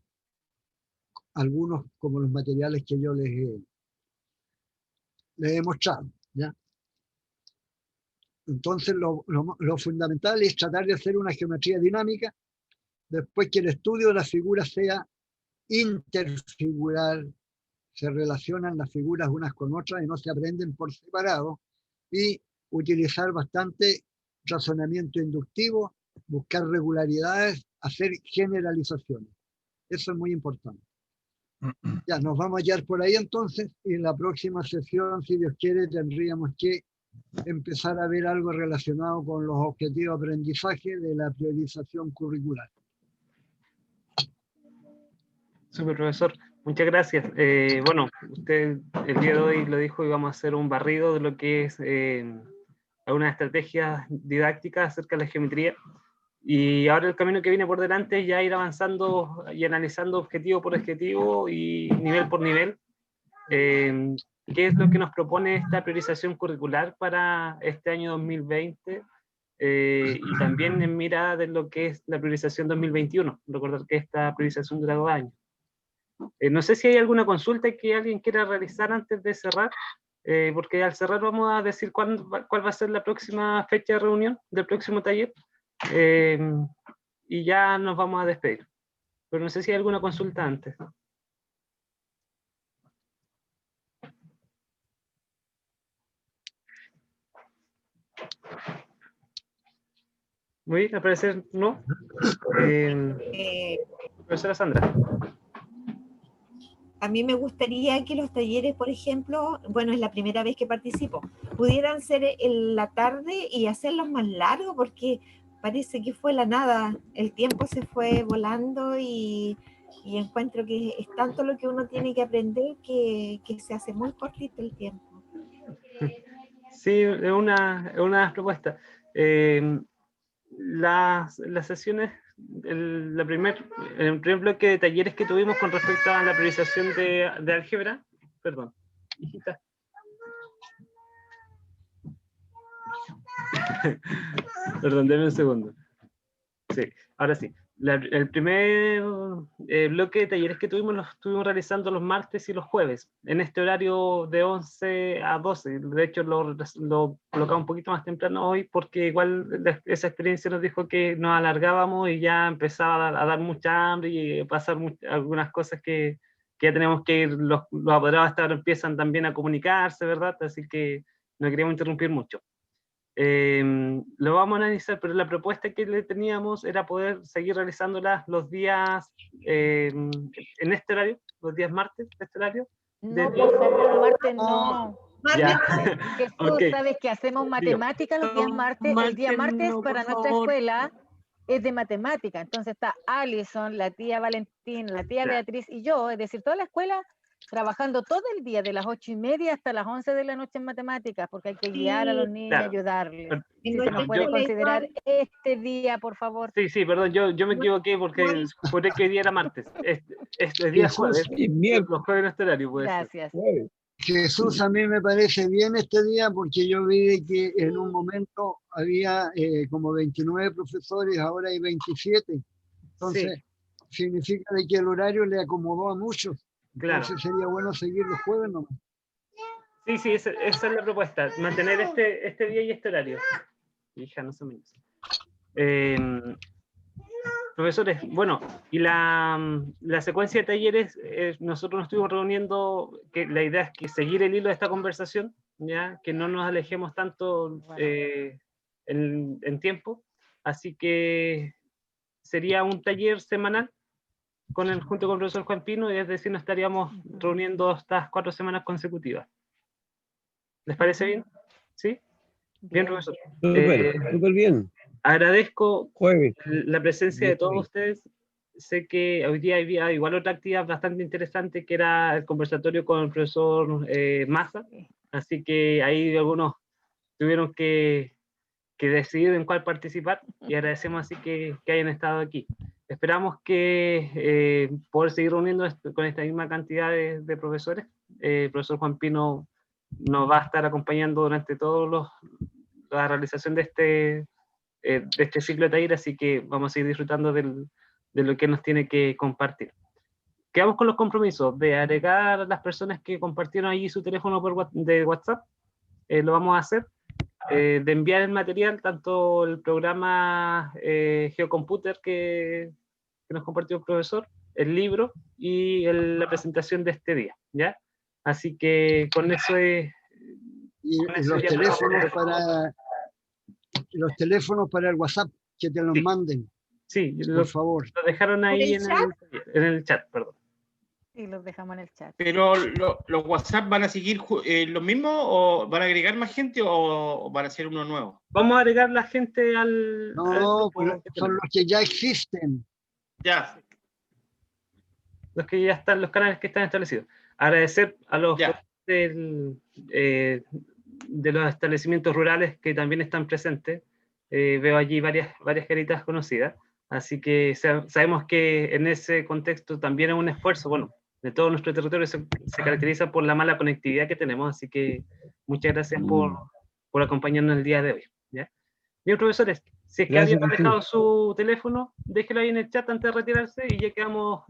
algunos como los materiales que yo les he mostrado, ¿ya? Entonces lo fundamental es tratar de hacer una geometría dinámica, después que el estudio de las figuras sea interfigural, se relacionan las figuras unas con otras y no se aprenden por separado, y utilizar bastante razonamiento inductivo, buscar regularidades, hacer generalizaciones. Eso es muy importante. Ya, nos vamos a hallar por ahí entonces, y en la próxima sesión, si Dios quiere, tendríamos que empezar a ver algo relacionado con los objetivos de aprendizaje de la priorización curricular. Super, profesor. Muchas gracias. Bueno, usted el día de hoy lo dijo y vamos a hacer un barrido de lo que es algunas estrategias didácticas acerca de la geometría. Y ahora el camino que viene por delante es ya ir avanzando y analizando objetivo por objetivo y nivel por nivel. ¿Qué es lo que nos propone esta priorización curricular para este año 2020? Y también en mira de lo que es la priorización 2021. Recordar que esta priorización dura 2 años. No sé si hay alguna consulta que alguien quiera realizar antes de cerrar, porque al cerrar vamos a decir cuál va a ser la próxima fecha de reunión del próximo taller, y ya nos vamos a despedir. Pero no sé si hay alguna consulta antes. Muy bien, al parecer no. Profesora Sandra. A mí me gustaría que los talleres, por ejemplo, bueno, es la primera vez que participo, pudieran ser en la tarde y hacerlos más largos, porque parece que fue la nada, el tiempo se fue volando y encuentro que es tanto lo que uno tiene que aprender que se hace muy cortito el tiempo. Sí, es una propuesta. Las sesiones, el primer bloque de talleres que tuvimos con respecto a la priorización de álgebra, perdón, hijita. Perdón, denme un segundo. Sí, ahora sí. El primer bloque de talleres que tuvimos los estuvimos realizando los martes y los jueves, en este horario de 11 a 12. De hecho, lo colocamos un poquito más temprano hoy, porque igual esa experiencia nos dijo que nos alargábamos y ya empezaba a dar mucha hambre y pasar algunas cosas que ya tenemos que ir, los apoderados hasta ahora empiezan también a comunicarse, ¿verdad? Así que no queríamos interrumpir mucho. Lo vamos a analizar, pero la propuesta que le teníamos era poder seguir realizándolas los días en este horario, los días martes, este horario. No, por favor, martes no. Ya. Jesús, Ok. sabes que hacemos matemáticas los días martes. El día martes para nuestra escuela es de matemática. Entonces está Alison, la tía Valentín, la tía Beatriz y yo, es decir, toda la escuela trabajando todo el día, de las 8:30 hasta las 11 de la noche en matemáticas, porque hay que guiar a los niños, ayudarles. Si se nos puede considerar este día, por favor. Sí, perdón, yo me equivoqué porque juré que hoy día era martes. Este día es jueves. Los jueves en este horario, puede ser. Gracias. Jesús, a mí me parece bien este día porque yo vi que en un momento había como 29 profesores, ahora hay 27. Entonces, significa de que el horario le acomodó a muchos. Claro. Entonces sería bueno seguir los jueves nomás. Sí, esa es la propuesta, mantener este día y este horario. Hija, no se me dice. Profesores, bueno, y la secuencia de talleres, nosotros nos estuvimos reuniendo, que la idea es que seguir el hilo de esta conversación, ya que no nos alejemos tanto en tiempo, así que sería un taller semanal junto con el profesor Juan Pino, y es decir, nos estaríamos reuniendo estas 4 semanas consecutivas. ¿Les parece bien? ¿Sí? Bien, profesor. Súper bien. Agradezco la presencia de todos ustedes. Sé que hoy día había igual otra actividad bastante interesante, que era el conversatorio con el profesor Maza, así que ahí algunos tuvieron que decidir en cuál participar, y agradecemos así que hayan estado aquí. Esperamos que poder seguir reuniendo con esta misma cantidad de profesores. El profesor Juan Pino nos va a estar acompañando durante la realización de este ciclo de taller, así que vamos a seguir disfrutando de lo que nos tiene que compartir. Quedamos con los compromisos de agregar a las personas que compartieron allí su teléfono de WhatsApp, lo vamos a hacer, de enviar el material, tanto el programa Geocomputer que nos compartió el profesor, el libro y la presentación de este día, ¿ya? Así que con eso es... Y los teléfonos para el WhatsApp, que te los manden. Sí, por favor. Lo dejaron ahí en el chat, perdón. Sí, los dejamos en el chat. Pero los WhatsApp van a seguir los mismos, o van a agregar más gente, o van a ser uno nuevo. Vamos a agregar la gente al... No, son los que ya existen. Ya. Los que ya están, los canales que están establecidos. Agradecer a los de los establecimientos rurales que también están presentes. Veo allí varias caritas conocidas. Así que sabemos que en ese contexto también es un esfuerzo. Bueno, de todo nuestro territorio se caracteriza por la mala conectividad que tenemos. Así que muchas gracias por acompañarnos el día de hoy, ¿ya? Bien, profesores, si es que alguien ha dejado su teléfono, déjelo ahí en el chat antes de retirarse y ya quedamos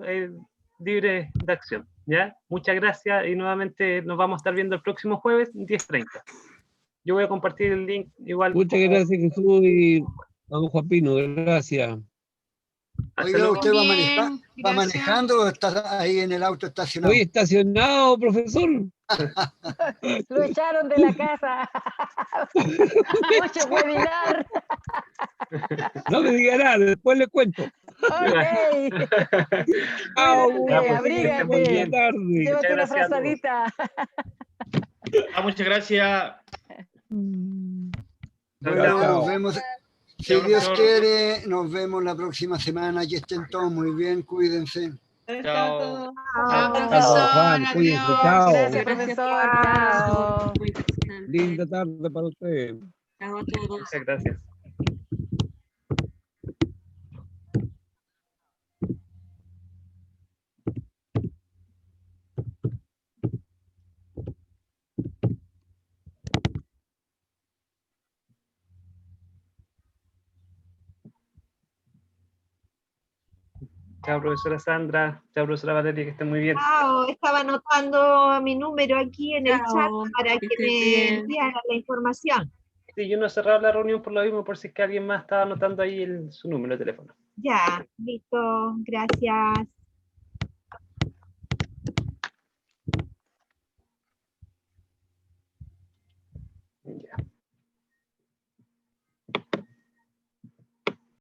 libres de acción, ¿ya? Muchas gracias y nuevamente nos vamos a estar viendo el próximo jueves 10:30. Yo voy a compartir el link igual. Muchas gracias, Jesús, y a don Juan Pino, gracias. Oiga, ¿usted va manejando o está ahí en el auto estacionado? Estoy estacionado, profesor. Lo echaron de la casa. Mucho webinar. No me diga nada, después le cuento. Ok. Abrígate. Llévate una frazadita. Muchas gracias. Bueno, nos vemos. Si Dios quiere, nos vemos la próxima semana. Que estén todos muy bien, cuídense. Chao. Chao, profesor. Juan, cuídense, chao. Gracias, profesor. Chao. Linda tarde para ustedes. Chao a todos. Muchas gracias. Chao, profesora Sandra. Chao, profesora Valeria, que estén muy bien. Chao, estaba anotando mi número aquí en el chat para que me enviaran la información. Sí, yo no cerraba la reunión por lo mismo, por si es que alguien más estaba anotando ahí su número de teléfono. Ya, listo, gracias.